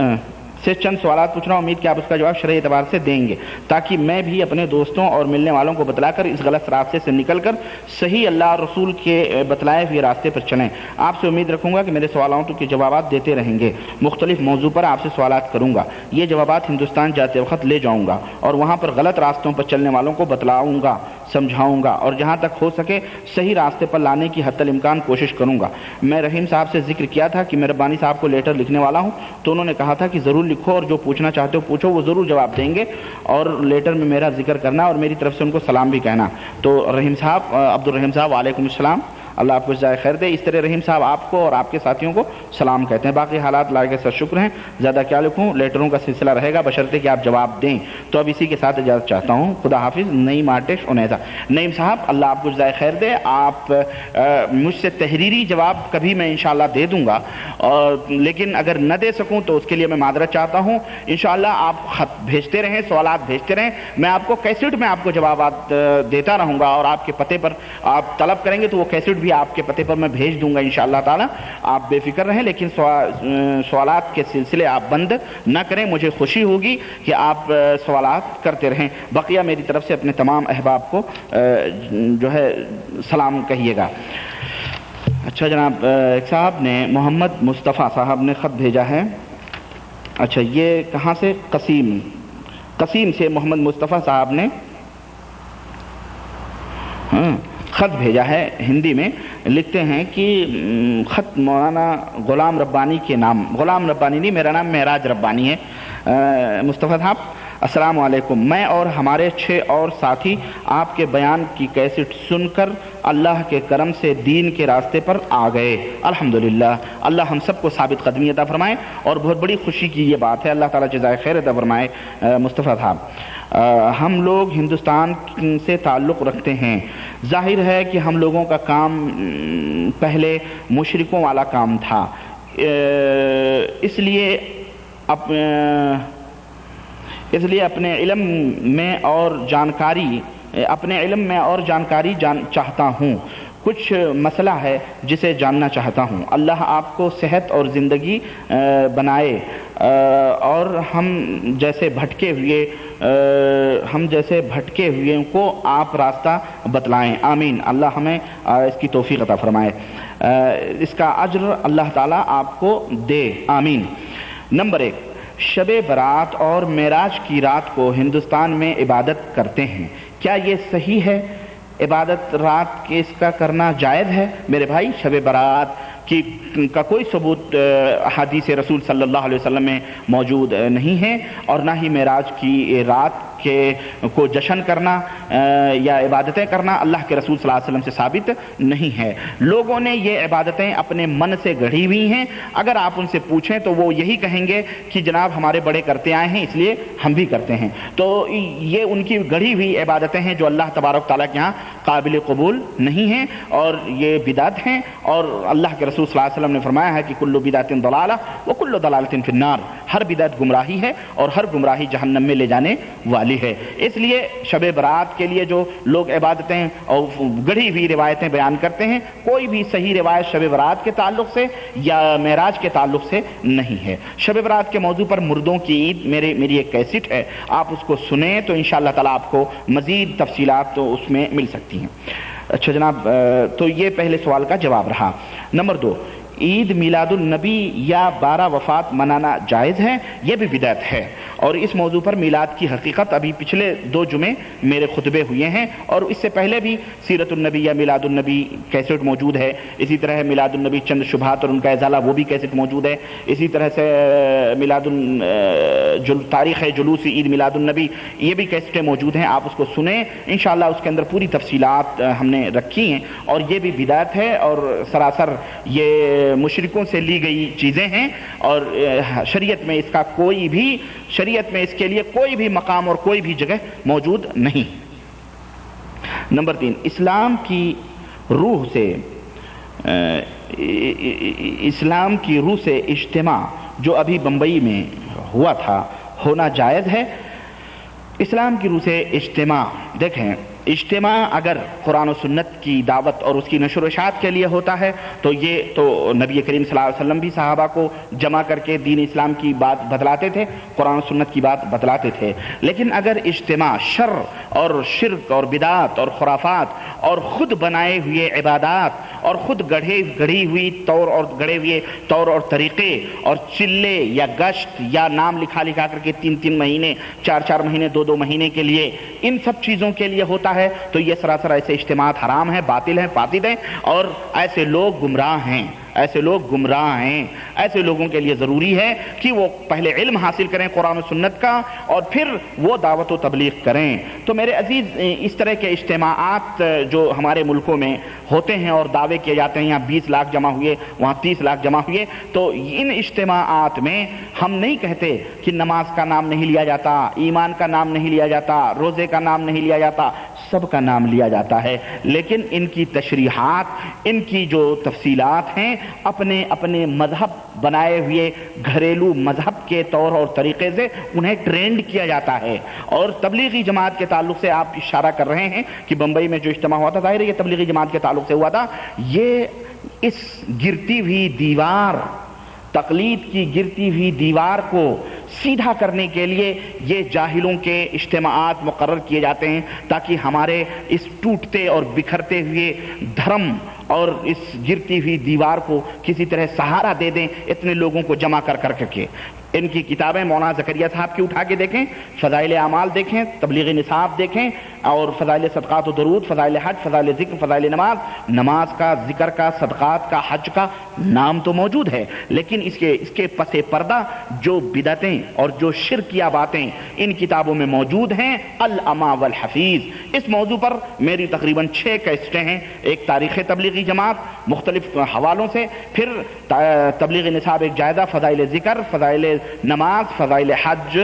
سے چند سوالات پوچھ رہا ہوں، امید کہ آپ اس کا جواب شرعی اعتبار سے دیں گے تاکہ میں بھی اپنے دوستوں اور ملنے والوں کو بتلا کر اس غلط راستے سے نکل کر صحیح اللہ اور رسول کے بتلائے ہوئے راستے پر چلیں۔ آپ سے امید رکھوں گا کہ میرے سوالات کے جوابات دیتے رہیں گے۔ مختلف موضوع پر آپ سے سوالات کروں گا، یہ جوابات ہندوستان جاتے وقت لے جاؤں گا اور وہاں پر غلط راستوں پر چلنے والوں کو بتلاؤں گا، سمجھاؤں گا اور جہاں تک ہو سکے صحیح راستے پر لانے کی حتی الامکان کوشش کروں گا۔ میں رحیم صاحب سے ذکر کیا تھا کہ میں ربانی صاحب کو لیٹر لکھنے والا ہوں، تو انہوں نے کہا تھا کہ ضرور لکھو اور جو پوچھنا چاہتے ہو پوچھو، وہ ضرور جواب دیں گے اور لیٹر میں میرا ذکر کرنا اور میری طرف سے ان کو سلام بھی کہنا۔ تو رحیم صاحب، عبد الرحیم صاحب، وعلیکم السلام، اللہ آپ کو جزائے خیر دے۔ اس طرح رحیم صاحب آپ کو اور آپ کے ساتھیوں کو سلام کہتے ہیں۔ باقی حالات اللہ کے ساتھ شکر ہیں، زیادہ کیا لکھوں، لیٹروں کا سلسلہ رہے گا بشرطے کہ آپ جواب دیں۔ تو اب اسی کے ساتھ اجازت چاہتا ہوں، خدا حافظ۔ نعیم آرٹسٹ انیزا۔ نعیم صاحب، اللہ آپ کو جزائے خیر دے۔ آپ مجھ سے تحریری جواب کبھی میں انشاءاللہ دے دوں گا، لیکن اگر نہ دے سکوں تو اس کے لیے میں معذرت چاہتا ہوں۔ انشاءاللہ آپ خط بھیجتے رہیں، سوالات بھیجتے رہیں، میں آپ کو کیسٹ میں آپ کو جوابات دیتا رہوں گا اور آپ کے پتے پر آپ طلب کریں گے تو وہ کیسٹ بھی آپ کے پتے پر میں بھیج دوں گا انشاءاللہ تعالی۔ آپ بے فکر رہیں، لیکن سوالات کے سلسلے آپ بند نہ کریں۔ مجھے خوشی ہوگی کہ آپ سوالات کرتے رہیں۔ بقیہ میری طرف سے اپنے تمام احباب کو جو ہے سلام کہیے گا۔ اچھا جناب، ایک صاحب نے، محمد مصطفیٰ صاحب نے خط بھیجا ہے۔ اچھا، یہ کہاں سے؟ قسیم سے محمد مصطفیٰ صاحب نے خط بھیجا ہے ہندی میں۔ لکھتے ہیں کہ خط مولانا غلام ربانی کے نام، غلام ربانی نہیں، میرا نام معراج ربانی ہے۔ مصطفیٰ صاحب، السلام علیکم۔ میں اور ہمارے 6 اور ساتھی آپ کے بیان کی کیسٹ سن کر اللہ کے کرم سے دین کے راستے پر آ گئے، الحمدللہ۔ اللہ ہم سب کو ثابت قدمی عطا فرمائے اور بہت بڑی خوشی کی یہ بات ہے، اللہ تعالیٰ جزائے خیر عطا فرمائے۔ مصطفیٰ صاحب، ہم لوگ ہندوستان سے تعلق رکھتے ہیں۔ ظاہر ہے کہ ہم لوگوں کا کام پہلے مشرکوں والا کام تھا، اس لیے اپنے علم میں اور جانکاری چاہتا ہوں۔ کچھ مسئلہ ہے جسے جاننا چاہتا ہوں۔ اللہ آپ کو صحت اور زندگی بنائے اور ہم جیسے بھٹکے ہوئے کو آپ راستہ بتلائیں، آمین۔ اللہ ہمیں اس کی توفیق عطا فرمائے، اس کا اجر اللہ تعالیٰ آپ کو دے، آمین۔ نمبر 1، شب برات اور معراج کی رات کو ہندوستان میں عبادت کرتے ہیں، کیا یہ صحیح ہے؟ عبادت رات کے اس کا کرنا جائز ہے؟ میرے بھائی، شب برات کا کوئی ثبوت حدیث رسول صلی اللہ علیہ وسلم میں موجود نہیں ہے، اور نہ ہی معراج کی رات کو جشن کرنا یا عبادتیں کرنا اللہ کے رسول صلی اللہ علیہ وسلم سے ثابت نہیں ہے۔ لوگوں نے یہ عبادتیں اپنے من سے گڑھی ہوئی ہیں۔ اگر آپ ان سے پوچھیں تو وہ یہی کہیں گے کہ جناب ہمارے بڑے کرتے آئے ہیں اس لیے ہم بھی کرتے ہیں۔ تو یہ ان کی گڑھی ہوئی عبادتیں ہیں جو اللہ تبارک تعالیٰ کے ہاں قابل قبول نہیں ہیں، اور یہ بدعت ہیں، اور اللہ کے رسول صلی اللہ علیہ وسلم نے فرمایا ہے کہ کل بدعت ضلالہ وکل ضلالۃ فی النار، ہر بدعت گمراہی ہے اور ہر گمراہی جہنم میں لے جانے والی ہے۔ اس لیے شب برات کے لیے جو لوگ عبادتیں اور گڑھی ہوئی روایتیں بیان کرتے ہیں، کوئی بھی صحیح روایت شب برات کے تعلق سے یا معراج کے تعلق سے نہیں ہے۔ شب برات کے موضوع پر مردوں کی عید میری ایک کیسٹ ہے، آپ اس کو سنیں تو انشاءاللہ تعالیٰ آپ کو مزید تفصیلات تو اس میں مل سکتی ہیں۔ اچھا جناب، تو یہ پہلے سوال کا جواب رہا۔ نمبر 2، عید میلاد النبی یا 12 وفات منانا جائز ہے؟ یہ بھی بدعت ہے، اور اس موضوع پر میلاد کی حقیقت ابھی پچھلے 2 جمعے میرے خطبے ہوئے ہیں، اور اس سے پہلے بھی سیرت النبی یا میلاد النبی کیسٹ موجود ہے۔ اسی طرح میلاد النبی چند شبہات اور ان کا ازالہ، وہ بھی کیسٹ موجود ہے۔ اسی طرح سے تاریخ جلوس عید میلاد النبی، یہ بھی کیسٹیں موجود ہیں، آپ اس کو سنیں انشاءاللہ۔ اس کے اندر پوری تفصیلات ہم نے رکھی ہیں، اور یہ بھی بدعت ہے اور سراسر یہ مشرکوں سے لی گئی چیزیں ہیں، اور شریعت میں اس کے لیے کوئی بھی مقام اور کوئی بھی جگہ موجود نہیں۔ نمبر 3، اسلام کی روح سے اجتماع جو ابھی بمبئی میں ہوا تھا، ہونا جائز ہے؟ اسلام کی روح سے اجتماع، دیکھیں اجتماع اگر قرآن و سنت کی دعوت اور اس کی نشر و اشاعت کے لیے ہوتا ہے تو یہ تو نبی کریم صلی اللہ علیہ وسلم بھی صحابہ کو جمع کر کے دین اسلام کی بات بتلاتے تھے، قرآن و سنت کی بات بتلاتے تھے. لیکن اگر اجتماع شر اور شرک اور بدعت اور خرافات اور خود بنائے ہوئے عبادات اور خود گڑھی ہوئی گڑھے ہوئے طور اور طریقے اور چلے یا گشت یا نام لکھا کر کے 3 مہینے 4 مہینے 2 مہینے کے لیے ان سب چیزوں کے لیے ہوتا ہے تو یہ سراسر ایسے اجتماعات حرام ہیں، باطل ہیں، فاسد ہیں اور ایسے لوگ گمراہ ہیں. ایسے لوگوں کے لیے ضروری ہے کہ وہ پہلے علم حاصل کریں قرآن و سنت کا اور پھر وہ دعوت و تبلیغ کریں. تو میرے عزیز، اس طرح کے اجتماعات جو ہمارے ملکوں میں ہوتے ہیں اور دعوے کیے جاتے ہیں یہاں 20 لاکھ جمع ہوئے وہاں 30 لاکھ جمع ہوئے، تو ان اجتماعات میں ہم نہیں کہتے کہ نماز کا نام نہیں لیا جاتا، ایمان کا نام نہیں لیا جاتا، روزے کا نام نہیں لیا جاتا، سب کا نام لیا جاتا ہے. لیکن ان کی تشریحات، ان کی جو تفصیلات ہیں اپنے اپنے مذہب بنائے ہوئے گھریلو مذہب کے طور اور طریقے سے انہیں ٹرینڈ کیا جاتا ہے. اور تبلیغی جماعت کے تعلق سے آپ اشارہ کر رہے ہیں کہ بمبئی میں جو اجتماع ہوا تھا، ظاہر ہے یہ تبلیغی جماعت کے تعلق سے ہوا تھا. یہ اس گرتی ہوئی دیوار، تقلید کی گرتی ہوئی دیوار کو سیدھا کرنے کے لیے یہ جاہلوں کے اجتماعات مقرر کیے جاتے ہیں تاکہ ہمارے اس ٹوٹتے اور بکھرتے ہوئے دھرم اور اس گرتی ہوئی دیوار کو کسی طرح سہارا دے دیں اتنے لوگوں کو جمع کر کے. ان کی کتابیں مولانا زکریا صاحب کی اٹھا کے دیکھیں، فضائل اعمال دیکھیں، تبلیغ نصاب دیکھیں اور فضائل صدقات و درود، فضائل حج، فضائل ذکر، فضائل نماز کا، ذکر کا، صدقات کا، حج کا نام تو موجود ہے لیکن اس کے پس پردہ جو بدعتیں اور جو شرکیہ باتیں ان کتابوں میں موجود ہیں. العما والحفیظ، اس موضوع پر میری تقریباً 6 کیسٹیں ہیں. ایک تاریخ تبلیغی جماعت مختلف حوالوں سے، پھر تبلیغ نصاب ایک جائزہ، فضائل ذکر، فضائل نماز، فضائل حج،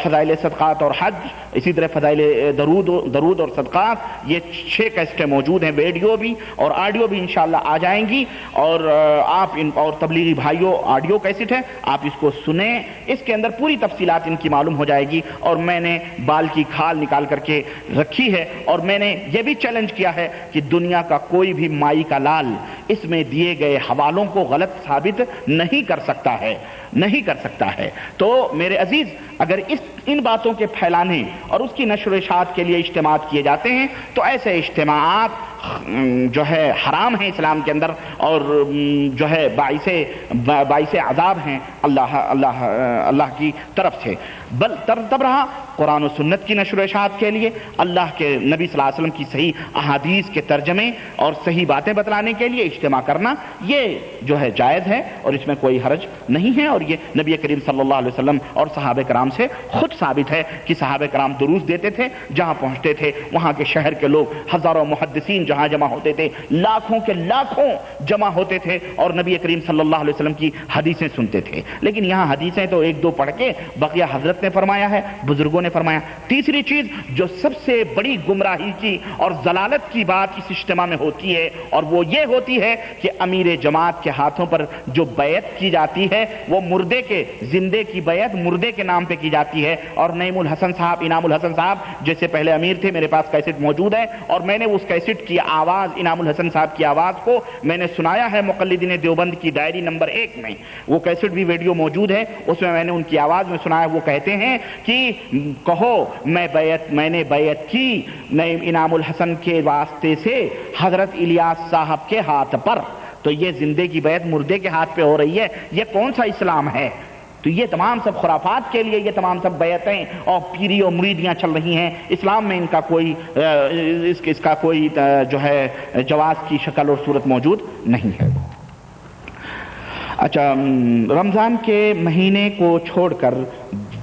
فضائل صدقات اور حج، اسی طرح فضائل درود اور صدقات. یہ 6 کیسٹیں موجود ہیں، ویڈیو بھی اور آڈیو بھی انشاءاللہ آ جائیں گی. اور آپ اور تبلیغی بھائیوں آڈیو کیسٹ ہے، آپ اس کو سنیں، اس کے اندر پوری تفصیلات ان کی معلوم ہو جائے گی. اور میں نے بال کی کھال نکال کر کے رکھی ہے اور میں نے یہ بھی چیلنج کیا ہے کہ دنیا کا کوئی بھی مائی کا لال اس میں دیے گئے حوالوں کو غلط ثابت نہیں کر سکتا ہے. تو میرے عزیز، اگر ان باتوں کے پھیلانے اور اس کی نشر و اشاعت کے لیے اجتماعات کیے جاتے ہیں تو ایسے اجتماعات جو ہے حرام ہیں اسلام کے اندر اور جو ہے باعث عذاب ہیں اللہ کی طرف سے. بل تب رہا قرآن و سنت کی نشر و اشاعت کے لیے، اللہ کے نبی صلی اللہ علیہ وسلم کی صحیح احادیث کے ترجمے اور صحیح باتیں بتلانے کے لیے اجتماع کرنا یہ جو ہے جائز ہے اور اس میں کوئی حرج نہیں ہے. اور یہ نبی کریم صلی اللہ علیہ وسلم اور صحابہ کرام سے خود ثابت ہے کہ صحابہ کرام دروس دیتے تھے، جہاں پہنچتے تھے وہاں کے شہر کے لوگ، ہزاروں محدثین جہاں جمع ہوتے تھے، لاکھوں کے لاکھوں جمع ہوتے تھے اور نبی کریم صلی اللہ علیہ وسلم کی حدیثیں سنتے تھے. لیکن یہاں حدیثیں تو 1-2 پڑھ کے بقیہ حضرت نے فرمایا ہے، بزرگوں نے فرمایا. تیسری چیز جو سب سے بڑی گمراہی کی اور ضلالت کی بات اس اجتماع میں ہوتی ہے اور وہ یہ ہوتی ہے کہ امیر جماعت کے ہاتھوں پر جو بیعت کی جاتی ہے وہ مردے کے، زندے کی بیعت مردے کے نام پہ کی جاتی ہے. اور انعام الحسن صاحب جیسے پہلے امیر تھے، میرے پاس کیسٹ موجود ہے اور میں نے اس کیسٹ کی آواز، انعام الحسن صاحب کی آواز کو میں نے سنایا ہے مقلدین دیوبند کی ڈائری نمبر 1 میں. وہ کیسٹ بھی ویڈیو موجود ہے، اس میں نے ان کی آواز میں سنایا. وہ کہتے ہیں کہ کہو میں نے بیعت کی انعام الحسن کے واسطے سے حضرت الیاس صاحب کے ہاتھ پر. تو یہ زندے کی بیعت مردے کے ہاتھ پہ ہو رہی ہے، یہ کون سا اسلام ہے؟ تو یہ تمام سب خرافات کے لیے یہ تمام سب بیعتیں اور پیری اور مریدیاں چل رہی ہیں. اسلام میں ان کا کوئی اس کا کوئی جو ہے جواز کی شکل اور صورت موجود نہیں ہے. اچھا، رمضان کے مہینے کو چھوڑ کر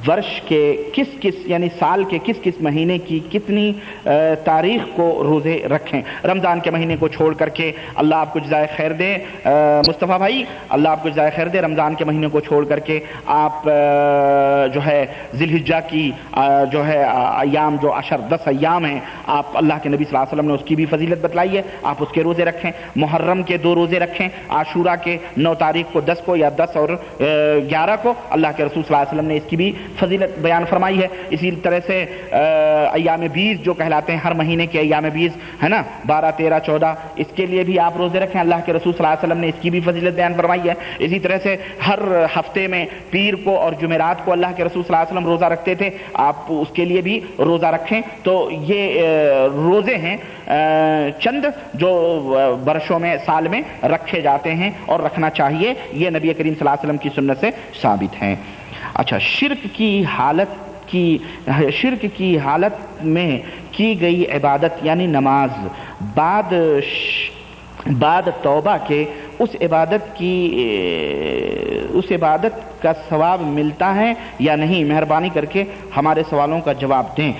ورش کے یعنی سال کے کس مہینے کی کتنی تاریخ کو روزے رکھیں؟ رمضان کے مہینے کو چھوڑ کر کے اللہ آپ کو جزائے خیر دے مصطفیٰ بھائی، اللہ آپ کو جزائے خیر دے. رمضان کے مہینے کو چھوڑ کر کے آپ جو ہے ذی الحجہ کی جو ہے ایام، جو 10 ایام ہیں، آپ اللہ کے نبی صلی اللہ علیہ وسلم نے اس کی بھی فضیلت بتلائی ہے، آپ اس کے روزے رکھیں. محرم کے 2 روزے رکھیں، عاشورہ کے 9 تاریخ کو، 10 کو یا 10 اور 11 کو اللہ کے رسول صلی اللہ علیہ وسلم نے اس کی بھی فضیلت بیان فرمائی ہے. اسی طرح سے ایام بیس جو کہلاتے ہیں، ہر مہینے کے ایام بیس ہے نا، 12 13 14، اس کے لیے بھی آپ روزے رکھیں. اللہ کے رسول صلی اللہ علیہ وسلم نے اس کی بھی فضیلت بیان فرمائی ہے. اسی طرح سے ہر ہفتے میں پیر کو اور جمعرات کو اللہ کے رسول صلی اللہ علیہ وسلم روزہ رکھتے تھے، آپ اس کے لیے بھی روزہ رکھیں. تو یہ روزے ہیں چند جو برسوں میں، سال میں رکھے جاتے ہیں اور رکھنا چاہیے. یہ نبی کریم صلی اللہ علیہ وسلم کی سنت سے ثابت ہیں. اچھا، شرک کی حالت میں کی گئی عبادت یعنی نماز بعد توبہ کے اس عبادت کا ثواب ملتا ہے یا نہیں؟ مہربانی کر کے ہمارے سوالوں کا جواب دیں.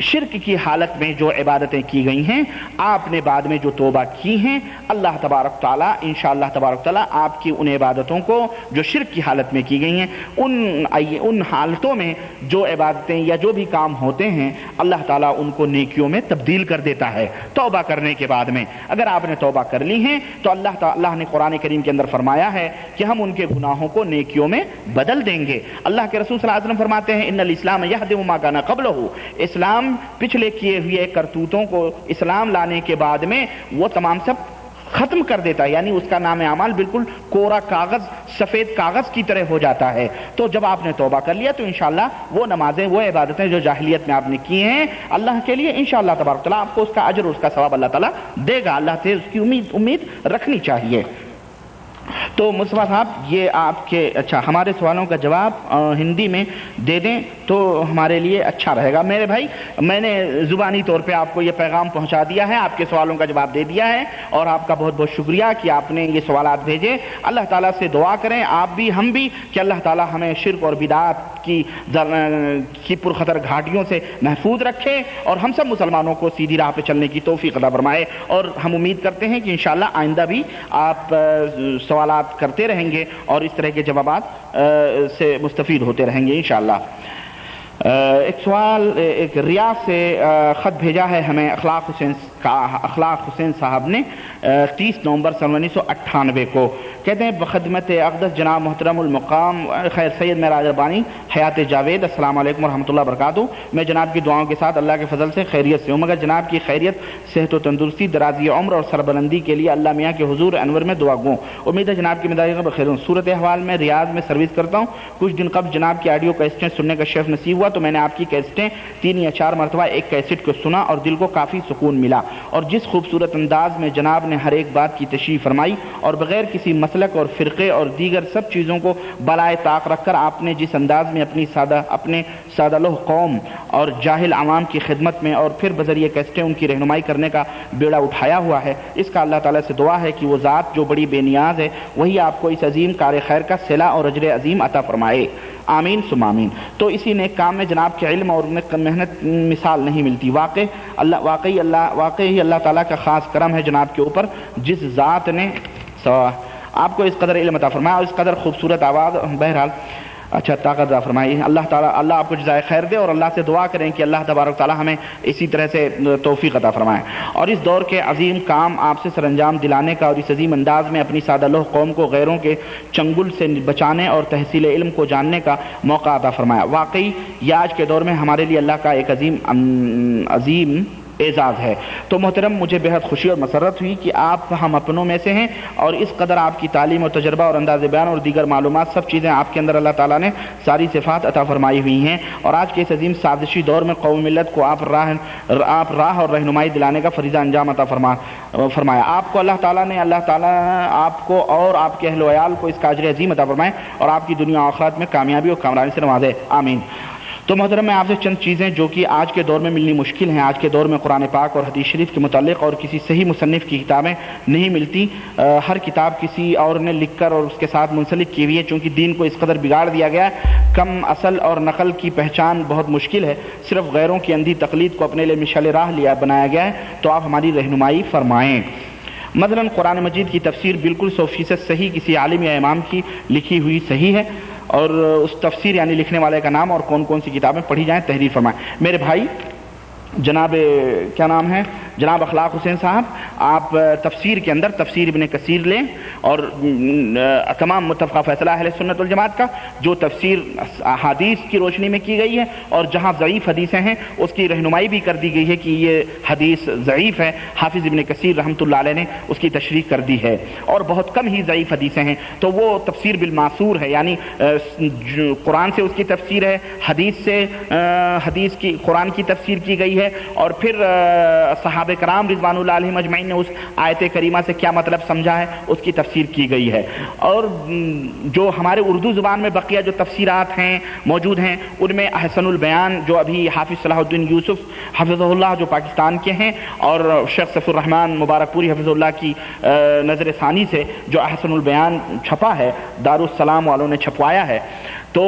شرک کی حالت میں جو عبادتیں کی گئی ہیں، آپ نے بعد میں جو توبہ کی ہیں، اللہ تبارک تعالیٰ انشاءاللہ تبارک تعالیٰ آپ کی ان عبادتوں کو جو شرک کی حالت میں کی گئی ہیں، ان حالتوں میں جو عبادتیں یا جو بھی کام ہوتے ہیں، اللہ تعالیٰ ان کو نیکیوں میں تبدیل کر دیتا ہے توبہ کرنے کے بعد میں. اگر آپ نے توبہ کر لی ہیں تو اللہ نے قرآن کریم کے اندر فرمایا ہے کہ ہم ان کے گناہوں کو نیکیوں میں بدل دیں گے. اللہ کے رسول صلی اللہ علیہ وسلم فرماتے ہیں ان الاسلام یہدم ما کان قبلہ، اسلام پچھلے کیے ہوئے کرتوتوں کو اسلام لانے کے بعد میں وہ تمام سب ختم کر دیتا ہے، یعنی اس کا نام اعمال بالکل کوڑا کاغذ، سفید کاغذ کی طرح ہو جاتا ہے. تو جب آپ نے توبہ کر لیا تو انشاءاللہ وہ نمازیں، وہ عبادتیں جو جاہلیت میں آپ نے کی ہیں اللہ کے لیے، انشاءاللہ تبارک تعالیٰ آپ کو اس کا اجر اور اس کا ثواب اللہ تعالیٰ دے گا. اللہ سے اس کی امید رکھنی چاہیے. تو مصطفیٰ صاحب یہ آپ کے ہمارے سوالوں کا جواب ہندی میں دے دیں تو ہمارے لیے اچھا رہے گا. میرے بھائی، میں نے زبانی طور پہ آپ کو یہ پیغام پہنچا دیا ہے، آپ کے سوالوں کا جواب دے دیا ہے، اور آپ کا بہت بہت شکریہ کہ آپ نے یہ سوالات بھیجے. اللہ تعالیٰ سے دعا کریں آپ بھی ہم بھی کہ اللہ تعالیٰ ہمیں شرک اور بدعات کی پرخطر گھاٹیوں سے محفوظ رکھے اور ہم سب مسلمانوں کو سیدھی راہ پہ چلنے کی توفیق عطا فرمائے. اور ہم امید کرتے ہیں کہ انشاءاللہ آئندہ بھی آپ سوالات کرتے رہیں گے اور اس طرح کے جوابات سے مستفید ہوتے رہیں گے انشاءاللہ. ایک سوال ایک ریاض سے خط بھیجا ہے ہمیں اخلاق حسین صاحب نے 30 نومبر 1998 کو. کہتے ہیں بخدمت اقدس جناب محترم المقام خیر سید معراج ربانی حیات جاوید، السلام علیکم ورحمۃ اللہ وبرکاتہ. میں جناب کی دعاؤں کے ساتھ اللہ کے فضل سے خیریت سے ہوں، مگر جناب کی خیریت، صحت و تندرستی، درازی عمر اور سربلندی کے لیے اللہ میاں کے حضور انور میں دعا گوں. امید ہے جناب کی مزاج میں بخیر ہوں. صورت حوال میں ریاض میں سروس کرتا ہوں. کچھ دن قبل جناب کی آڈیو کیسٹیں سننے کا شرف نصیب ہوا تو میں نے آپ کی کیسٹیں 3 یا 4 مرتبہ ایک کیسٹ کو سنا اور دل کو کافی سکون ملا. اور جس خوبصورت انداز میں جناب نے ہر ایک بات کی تشریح فرمائی اور بغیر کسی مسلک اور فرقے اور دیگر سب چیزوں کو بالائے طاق رکھ کر آپ نے جس انداز میں اپنے سادہ لوح قوم اور جاہل عوام کی خدمت میں اور پھر بذریعہ کیسٹیں ان کی رہنمائی کرنے کا بیڑا اٹھایا ہوا ہے، اس کا اللہ تعالیٰ سے دعا ہے کہ وہ ذات جو بڑی بے نیاز ہے وہی آپ کو اس عظیم کار خیر کا صلہ اور اجر عظیم عطا فرمائے. آمین ثم آمین. تو اسی نیک کام میں جناب کے علم اور محنت مثال نہیں ملتی. واقعی اللہ تعالیٰ کا خاص کرم ہے جناب کے اوپر، جس ذات نے آپ کو اس قدر علم عطا فرمایا اور اس قدر خوبصورت آواز، بہرحال طاقت عطا فرمائی. اللہ آپ کو جزائے خیر دے اور اللہ سے دعا کریں کہ اللہ تبارک تعالیٰ ہمیں اسی طرح سے توفیق عطا فرمائے. اور اس دور کے عظیم کام آپ سے سر انجام دلانے کا اور اس عظیم انداز میں اپنی سادہ لوح قوم کو غیروں کے چنگل سے بچانے اور تحصیل علم کو جاننے کا موقع عطا فرمایا. واقعی یہ آج کے دور میں ہمارے لیے اللہ کا ایک عظیم اعزاز ہے. تو محترم، مجھے بہت خوشی اور مسرت ہوئی کہ آپ ہم اپنوں میں سے ہیں اور اس قدر آپ کی تعلیم اور تجربہ اور انداز بیان اور دیگر معلومات سب چیزیں آپ کے اندر اللہ تعالیٰ نے ساری صفات عطا فرمائی ہوئی ہیں. اور آج کے اس عظیم سازشی دور میں قوم ملت کو آپ راہ اور رہنمائی دلانے کا فریضہ انجام عطا فرمایا. آپ کو اللہ تعالیٰ آپ کو اور آپ کے اہل و عیال کو اس کا اجر عظیم عطا فرمائے اور آپ کی دنیا و آخرت میں کامیابی اور کامرانی سے نوازے. آمین. تو محترم، میں آپ سے چند چیزیں جو کہ آج کے دور میں ملنی مشکل ہیں، آج کے دور میں قرآن پاک اور حدیث شریف کے متعلق اور کسی صحیح مصنف کی کتابیں نہیں ملتی. ہر کتاب کسی اور نے لکھ کر اور اس کے ساتھ منسلک کی ہوئی ہے. چونکہ دین کو اس قدر بگاڑ دیا گیا ہے، کم اصل اور نقل کی پہچان بہت مشکل ہے، صرف غیروں کی اندھی تقلید کو اپنے لیے مشعل راہ بنایا گیا ہے. تو آپ ہماری رہنمائی فرمائیں. مثلا قرآن مجید کی تفسیر بالکل 100% صحیح کسی عالم یا امام کی لکھی ہوئی صحیح ہے، اور اس تفسیر یعنی لکھنے والے کا نام اور کون کون سی کتابیں پڑھی جائیں تحریر فرمائیں. میرے بھائی جناب کیا نام ہے، جناب اخلاق حسین صاحب، آپ تفسیر کے اندر تفسیر ابن کثیر لیں اور تمام متفقہ فیصلہ اہل سنت والجماعت کا جو تفسیر احادیث کی روشنی میں کی گئی ہے، اور جہاں ضعیف حدیثیں ہیں اس کی رہنمائی بھی کر دی گئی ہے کہ یہ حدیث ضعیف ہے، حافظ ابن کثیر رحمۃ اللہ علیہ نے اس کی تشریح کر دی ہے، اور بہت کم ہی ضعیف حدیثیں ہیں تو وہ تفسیر بالمعصور ہے، یعنی قرآن سے اس کی تفسیر ہے، حدیث کی قرآن کی تفسیر کی گئی ہے، اور پھر صحابہ کرام رضوان اللہ علیہم اجمعین نے اس آیت کریمہ سے کیا مطلب سمجھا ہے اس کی تفسیر کی گئی ہے۔ اور جو ہمارے اردو زبان میں بقیہ جو تفسیرات ہیں موجود ہیں ان میں احسن البیان جو ابھی حافظ صلاح الدین یوسف حفظہ اللہ جو پاکستان کے ہیں، اور شیخ صفی الرحمن مبارک پوری حفظہ اللہ کی نظر ثانی سے جو احسن البیان چھپا ہے، دارالسلام والوں نے چھپوایا ہے، تو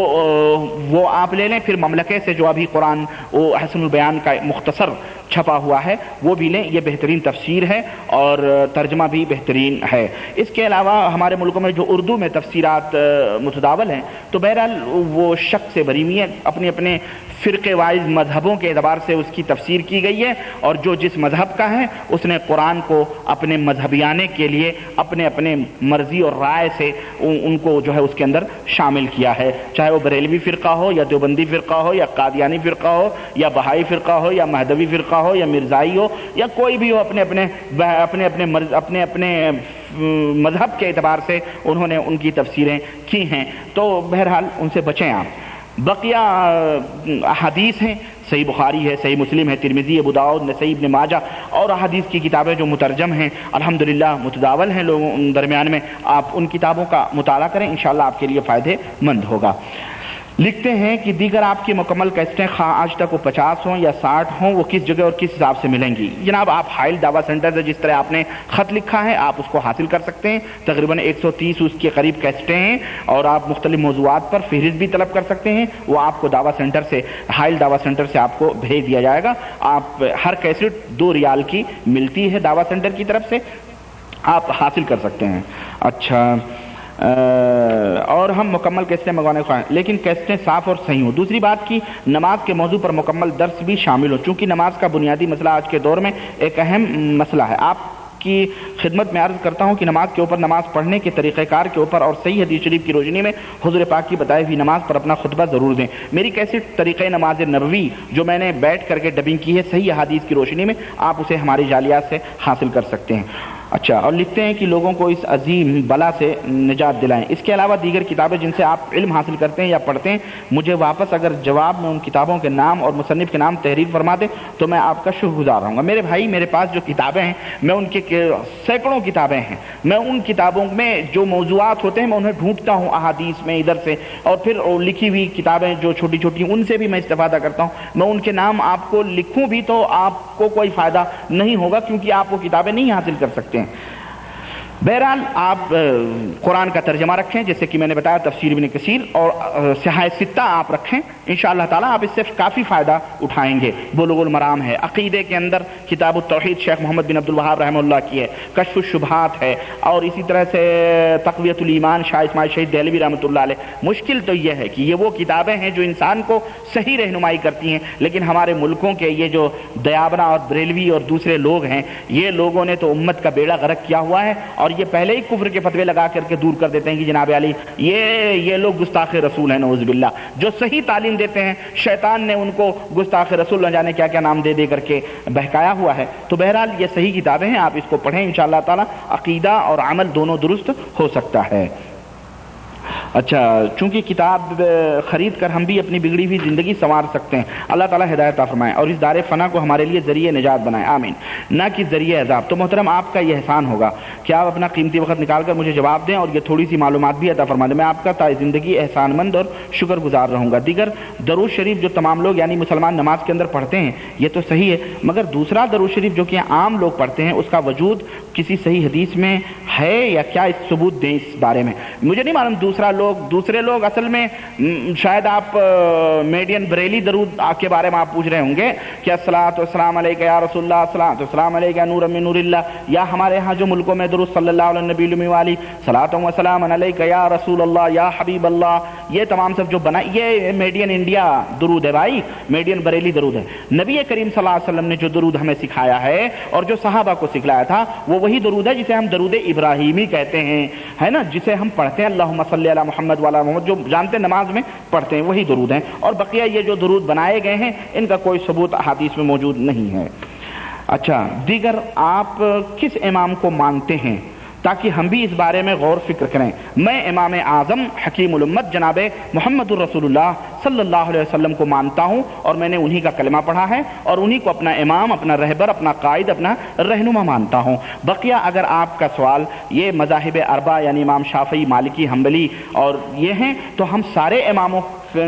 وہ آپ لے لیں۔ پھر مملکے سے جو ابھی قرآن وہ احسن البیان کا مختصر چھپا ہوا ہے وہ بھی لیں، یہ بہترین تفسیر ہے اور ترجمہ بھی بہترین ہے۔ اس کے علاوہ ہمارے ملکوں میں جو اردو میں تفسیرات متداول ہیں تو بہرحال وہ شک سے بری ہوئی ہیں، اپنے اپنے فرقے وائز مذہبوں کے اعتبار سے اس کی تفسیر کی گئی ہے، اور جو جس مذہب کا ہے اس نے قرآن کو اپنے مذہبیانے کے لیے اپنے اپنے مرضی اور رائے سے ان کو جو ہے اس کے اندر شامل کیا ہے، چاہے وہ بریلوی فرقہ ہو یا دیوبندی فرقہ ہو یا قادیانی فرقہ ہو یا بہائی فرقہ ہو یا مہدوی فرقہ ہو یا مرزائی ہو یا کوئی بھی ہو، اپنے اپنے مذہب کے اعتبار سے انہوں نے ان کی تفسیریں کی ہیں، تو بہرحال ان سے بچیں آپ۔ بقیہ احادیث ہیں، صحیح بخاری ہے، صحیح مسلم ہے، ترمذی، ابو داؤد، نسائی، ابن ماجہ، اور احادیث کی کتابیں جو مترجم ہیں الحمدللہ متداول ہیں لوگوں درمیان میں، آپ ان کتابوں کا مطالعہ کریں، انشاءاللہ آپ کے لیے فائدے مند ہوگا۔ لکھتے ہیں کہ دیگر آپ کی مکمل کیسٹیں خواہ آج تک وہ 50 ہوں یا 60 ہوں وہ کس جگہ اور کس حساب سے ملیں گی؟ جناب آپ حائل دعویٰ سینٹر سے جس طرح آپ نے خط لکھا ہے آپ اس کو حاصل کر سکتے ہیں، تقریباً 130 اس کے قریب کیسٹیں ہیں، اور آپ مختلف موضوعات پر فہرست بھی طلب کر سکتے ہیں، وہ آپ کو دعویٰ سینٹر سے حائل دعویٰ سینٹر سے آپ کو بھیج دیا جائے گا۔ آپ ہر کیسٹ 2 ریال کی ملتی ہے دعویٰ سینٹر کی طرف سے، آپ حاصل کر سکتے ہیں۔ اچھا، اور ہم مکمل کیسٹیں منگوانے خواہیں لیکن کیسٹیں صاف اور صحیح ہوں۔ دوسری بات کی نماز کے موضوع پر مکمل درس بھی شامل ہو، چونکہ نماز کا بنیادی مسئلہ آج کے دور میں ایک اہم مسئلہ ہے۔ آپ کی خدمت میں عرض کرتا ہوں کہ نماز کے اوپر، نماز پڑھنے کے طریقہ کار کے اوپر اور صحیح حدیث شریف کی روشنی میں حضور پاک کی بتائی ہوئی نماز پر اپنا خطبہ ضرور دیں۔ میری کیسٹ طریقہ نماز نبوی جو میں نے بیٹھ کر کے ڈبنگ کی ہے صحیح حدیث کی روشنی میں، آپ اسے ہماری جعلیات سے حاصل کر سکتے ہیں۔ اچھا، اور لکھتے ہیں کہ لوگوں کو اس عظیم بلا سے نجات دلائیں۔ اس کے علاوہ دیگر کتابیں جن سے آپ علم حاصل کرتے ہیں یا پڑھتے ہیں، مجھے واپس اگر جواب میں ان کتابوں کے نام اور مصنف کے نام تحریر فرما دیں تو میں آپ کا شکر گزار رہوں گا۔ میرے بھائی، میرے پاس جو کتابیں ہیں، میں ان کے سینکڑوں کتابیں ہیں، میں ان کتابوں میں جو موضوعات ہوتے ہیں میں انہیں ڈھونڈتا ہوں احادیث میں ادھر سے، اور پھر لکھی ہوئی کتابیں جو چھوٹی چھوٹی ان سے بھی میں استفادہ کرتا ہوں۔ میں ان کے نام آپ کو لکھوں بھی تو آپ کو کوئی فائدہ نہیں ہوگا، کیونکہ آپ وہ کتابیں نہیں حاصل کر سکتے ہیں۔ بہرحال آپ قرآن کا ترجمہ رکھیں، جیسے کہ میں نے بتایا تفسیر ابن کثیر، اور صحاح ستہ آپ رکھیں، انشاءاللہ تعالیٰ آپ اس سے کافی فائدہ اٹھائیں گے۔ بلوغ المرام ہے، عقیدے کے اندر کتاب التوحید شیخ محمد بن عبد الوہاب رحمہ اللہ کی ہے، کشف الشبہات ہے، اور اسی طرح سے تقویۃ الایمان شاہ اسماعیل شہید دہلوی رحمۃ اللہ علیہ۔ مشکل تو یہ ہے کہ یہ وہ کتابیں ہیں جو انسان کو صحیح رہنمائی کرتی ہیں، لیکن ہمارے ملکوں کے یہ جو دیابنا اور بریلوی اور دوسرے لوگ ہیں، یہ لوگوں نے تو امت کا بیڑا غرق کیا ہوا ہے، اور یہ پہلے ہی کفر کے فتوے لگا کر کے دور کر دیتے ہیں کہ جناب علی یہ لوگ گستاخ رسول ہیں، نعوذ باللہ۔ جو صحیح تعلیم دیتے ہیں شیطان نے ان کو گستاخ رسول نہ جانے کیا کیا نام دے دے کر کے بہکایا ہوا ہے۔ تو بہرحال یہ صحیح کتابیں ہیں، آپ اس کو پڑھیں، انشاءاللہ تعالی عقیدہ اور عمل دونوں درست ہو سکتا ہے۔ اچھا، چونکہ کتاب خرید کر ہم بھی اپنی بگڑی ہوئی زندگی سنوار سکتے ہیں، اللہ تعالیٰ ہدایت عطا فرمائے اور اس دار فنا کو ہمارے لیے ذریعہ نجات بنائے، آمین، نہ کہ ذریعہ عذاب۔ تو محترم، آپ کا یہ احسان ہوگا کہ آپ اپنا قیمتی وقت نکال کر مجھے جواب دیں اور یہ تھوڑی سی معلومات بھی عطا فرما دیں، میں آپ کا تا زندگی احسان مند اور شکر گزار رہوں گا۔ دیگر درود شریف جو تمام لوگ یعنی مسلمان نماز کے اندر پڑھتے ہیں یہ تو صحیح ہے، مگر دوسرا درود شریف جو کہ عام لوگ پڑھتے ہیں اس کا وجود کسی صحیح حدیث میں ہے یا کیا؟ اس ثبوت دیں اس بارے میں۔ مجھے نہیں معلوم دوسرا لوگ دوسرے لوگ اصل میں شاید آپ میڈین بریلی درود کے بارے میں آپ پوچھ رہے ہوں گے کہ الصلاۃ والسلام علیک یا رسول اللہ، الصلاۃ والسلام علیک یا نور من نور اللہ، یا ہمارے ہاں جو ملکوں میں درود صلی اللہ علیہ نبی الامی والی صلاۃ و سلام علیک یا رسول اللہ یا حبیب اللہ، یہ تمام سب جو بنا یہ میڈین انڈیا درود ہے بھائی، میڈین بریلی درود ہے۔ نبی کریم صلی اللہ علیہ وسلم نے جو درود ہمیں سکھایا ہے اور جو صحابہ کو سکھلایا تھا وہ وہی درود ہے جسے ہم درود ابراہیمی کہتے ہیں، ہے نا، جسے ہم پڑھتے ہیں اللہم صلی علی محمد وعلی محمد، جو جانتے ہیں نماز میں پڑھتے ہیں وہی درود ہیں، اور بقیہ یہ جو درود بنائے گئے ہیں ان کا کوئی ثبوت احادیث میں موجود نہیں ہے۔ اچھا، دیگر آپ کس امام کو مانتے ہیں تاکہ ہم بھی اس بارے میں غور فکر کریں؟ میں امام اعظم حکیم الامت جناب محمد الرسول اللہ صلی اللہ علیہ وسلم کو مانتا ہوں، اور میں نے انہی کا کلمہ پڑھا ہے اور انہی کو اپنا امام، اپنا رہبر، اپنا قائد، اپنا رہنما مانتا ہوں۔ بقیہ اگر آپ کا سوال یہ مذاہب اربعہ یعنی امام شافعی، مالکی، حنبلی اور یہ ہیں، تو ہم سارے اماموں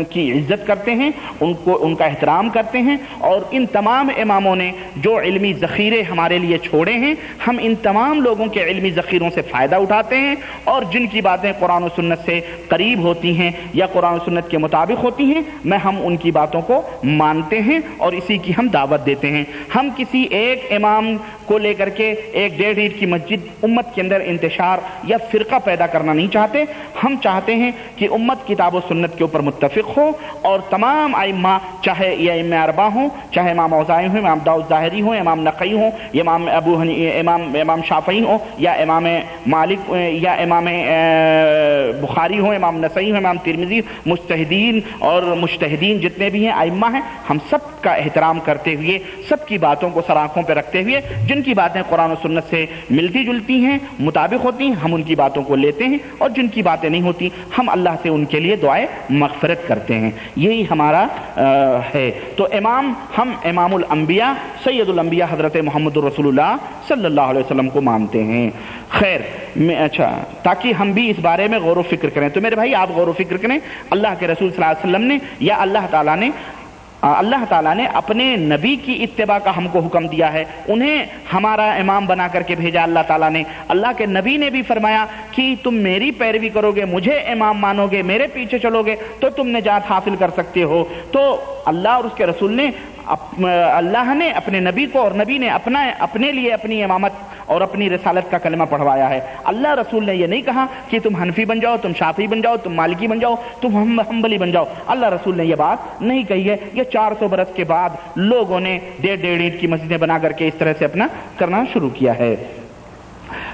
کی عزت کرتے ہیں، ان کا احترام کرتے ہیں، اور ان تمام اماموں نے جو علمی ذخیرے ہمارے لیے چھوڑے ہیں ہم ان تمام لوگوں کے علمی ذخیروں سے فائدہ اٹھاتے ہیں، اور جن کی باتیں قرآن و سنت سے قریب ہوتی ہیں یا قرآن و سنت کے مطابق ہوتی ہیں ہم ان کی باتوں کو مانتے ہیں اور اسی کی ہم دعوت دیتے ہیں۔ ہم کسی ایک امام کو لے کر کے ایک ڈیڑھ اینٹ کی مسجد امت کے اندر انتشار یا فرقہ پیدا کرنا نہیں چاہتے، ہم چاہتے ہیں کہ امت کتاب و سنت کے اوپر متفق ہو، اور تمام ائمہ، چاہے یہ ائمہ اربعہ ہوں، چاہے امام اوزاعی ہوں، امام داؤد ظاہری ہوں، امام نقی ہوں، امام شافعی ہوں، یا امام مالک یا امام بخاری ہوں، امام نسائی ہوں، امام ترمذی، مجتہدین اور مجتہدین جتنے بھی ہیں ائمہ ہیں، ہم سب کا احترام کرتے ہوئے، سب کی باتوں کو سر آنکھوں پہ رکھتے ہوئے، جن کی باتیں قرآن و سنت سے ملتی جلتی ہیں، مطابق ہوتی ہیں، ہم ان کی باتوں کو لیتے ہیں، اور جن کی باتیں نہیں ہوتی ہم اللہ سے ان کے لیے دعائے مغفرت کرتے ہیں۔ یہی ہمارا ہے۔ تو امام، ہم امام الانبیاء سید الانبیاء حضرت محمد رسول اللہ صلی اللہ علیہ وسلم کو مانتے ہیں۔ خیر، اچھا، تاکہ ہم بھی اس بارے میں غور و فکر کریں، تو میرے بھائی آپ غور و فکر کریں، اللہ کے رسول صلی اللہ علیہ وسلم نے یا اللہ تعالیٰ نے اپنے نبی کی اتباع کا ہم کو حکم دیا ہے، انہیں ہمارا امام بنا کر کے بھیجا اللہ تعالیٰ نے۔ اللہ کے نبی نے بھی فرمایا کہ تم میری پیروی کرو گے، مجھے امام مانو گے، میرے پیچھے چلو گے تو تم نجات حاصل کر سکتے ہو۔ تو اللہ اور اس کے رسول نے، اللہ نے اپنے نبی کو اور نبی نے اپنے لیے اپنی امامت اور اپنی رسالت کا کلمہ پڑھوایا ہے۔ اللہ رسول نے یہ نہیں کہا کہ تم حنفی بن جاؤ، تم شافعی بن جاؤ، تم مالکی بن جاؤ، تم حنبلی بن جاؤ، اللہ رسول نے یہ بات نہیں کہی ہے۔ یہ 400 برس کے بعد لوگوں نے ڈیڑھ اینٹ کی مسجدیں بنا کر کے اس طرح سے اپنا کرنا شروع کیا ہے۔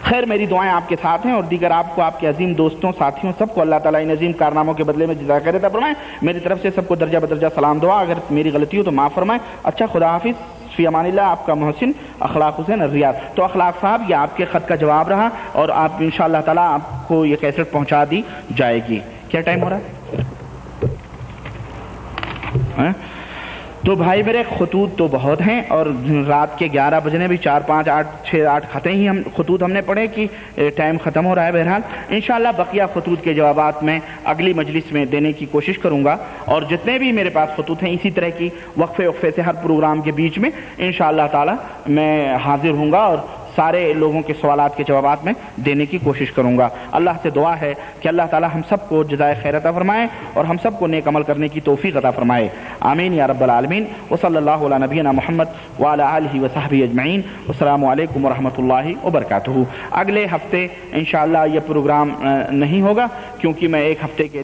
خیر، میری دعائیں آپ کے ساتھ ہیں، اور دیگر آپ کو، آپ کے عظیم دوستوں، ساتھیوں، سب کو اللہ تعالیٰ ان عظیم کارناموں کے بدلے میں جزائے خیر عطا فرمائے۔ میری طرف سے سب کو درجہ بدرجہ سلام دعا، اگر میری غلطی ہو تو معاف فرمائے۔ اچھا، خدا حافظ، فی امان اللہ، آپ کا محسن اخلاق حسین الریاض۔ تو اخلاق صاحب، یہ آپ کے خط کا جواب رہا، اور آپ انشاءاللہ تعالیٰ آپ کو یہ کیسٹ پہنچا دی جائے گی۔ کیا ٹائم ہو رہا ہے؟ تو بھائی میرے خطوط تو بہت ہیں، اور رات کے 11 بجنے بھی 4 5 8 6 8 خطیں ہی خطوط ہم نے پڑھے کہ ٹائم ختم ہو رہا ہے۔ بہرحال انشاءاللہ بقیہ خطوط کے جوابات میں اگلی مجلس میں دینے کی کوشش کروں گا، اور جتنے بھی میرے پاس خطوط ہیں اسی طرح کی وقفے سے ہر پروگرام کے بیچ میں انشاءاللہ تعالی میں حاضر ہوں گا، اور سارے لوگوں کے سوالات کے جوابات میں دینے کی کوشش کروں گا۔ اللہ سے دعا ہے کہ اللہ تعالی ہم سب کو جزائے خیر عطا فرمائے، اور ہم سب کو نیک عمل کرنے کی توفیق عطا فرمائے، آمین یا رب العالمین۔ وصلی اللہ علی نبینا محمد وعلی آلہ وصحبہ اجمعین۔ السلام علیکم ورحمۃ اللہ وبرکاتہ۔ اگلے ہفتے انشاءاللہ یہ پروگرام نہیں ہوگا، کیونکہ میں ایک ہفتے کے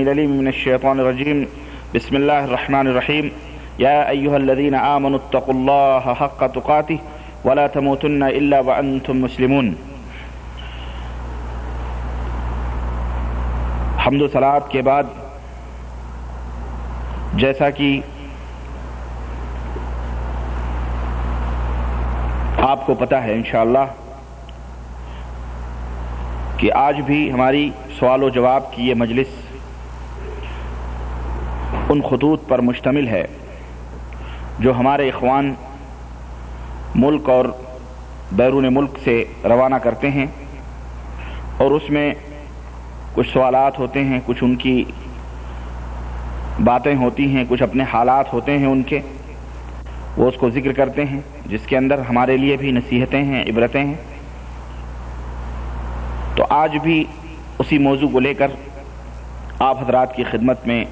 العلیم من الشیطان الرجیم۔ بسم اللہ الرحمن الرحیم۔ یا ایہا الذین آمنوا اتقوا اللہ حق تقاتہ ولا تموتن الا وانتم مسلمون۔ حمد و صلوات کے بعد، جیسا کہ آپ کو پتہ ہے انشاءاللہ کہ آج بھی ہماری سوال و جواب کی یہ مجلس ان خطوط پر مشتمل ہے جو ہمارے اخوان ملک اور بیرون ملک سے روانہ کرتے ہیں، اور اس میں کچھ سوالات ہوتے ہیں، کچھ ان کی باتیں ہوتی ہیں، کچھ اپنے حالات ہوتے ہیں ان کے، وہ اس کو ذکر کرتے ہیں، جس کے اندر ہمارے لیے بھی نصیحتیں ہیں، عبرتیں ہیں۔ تو آج بھی اسی موضوع کو لے کر آپ حضرات کی خدمت میں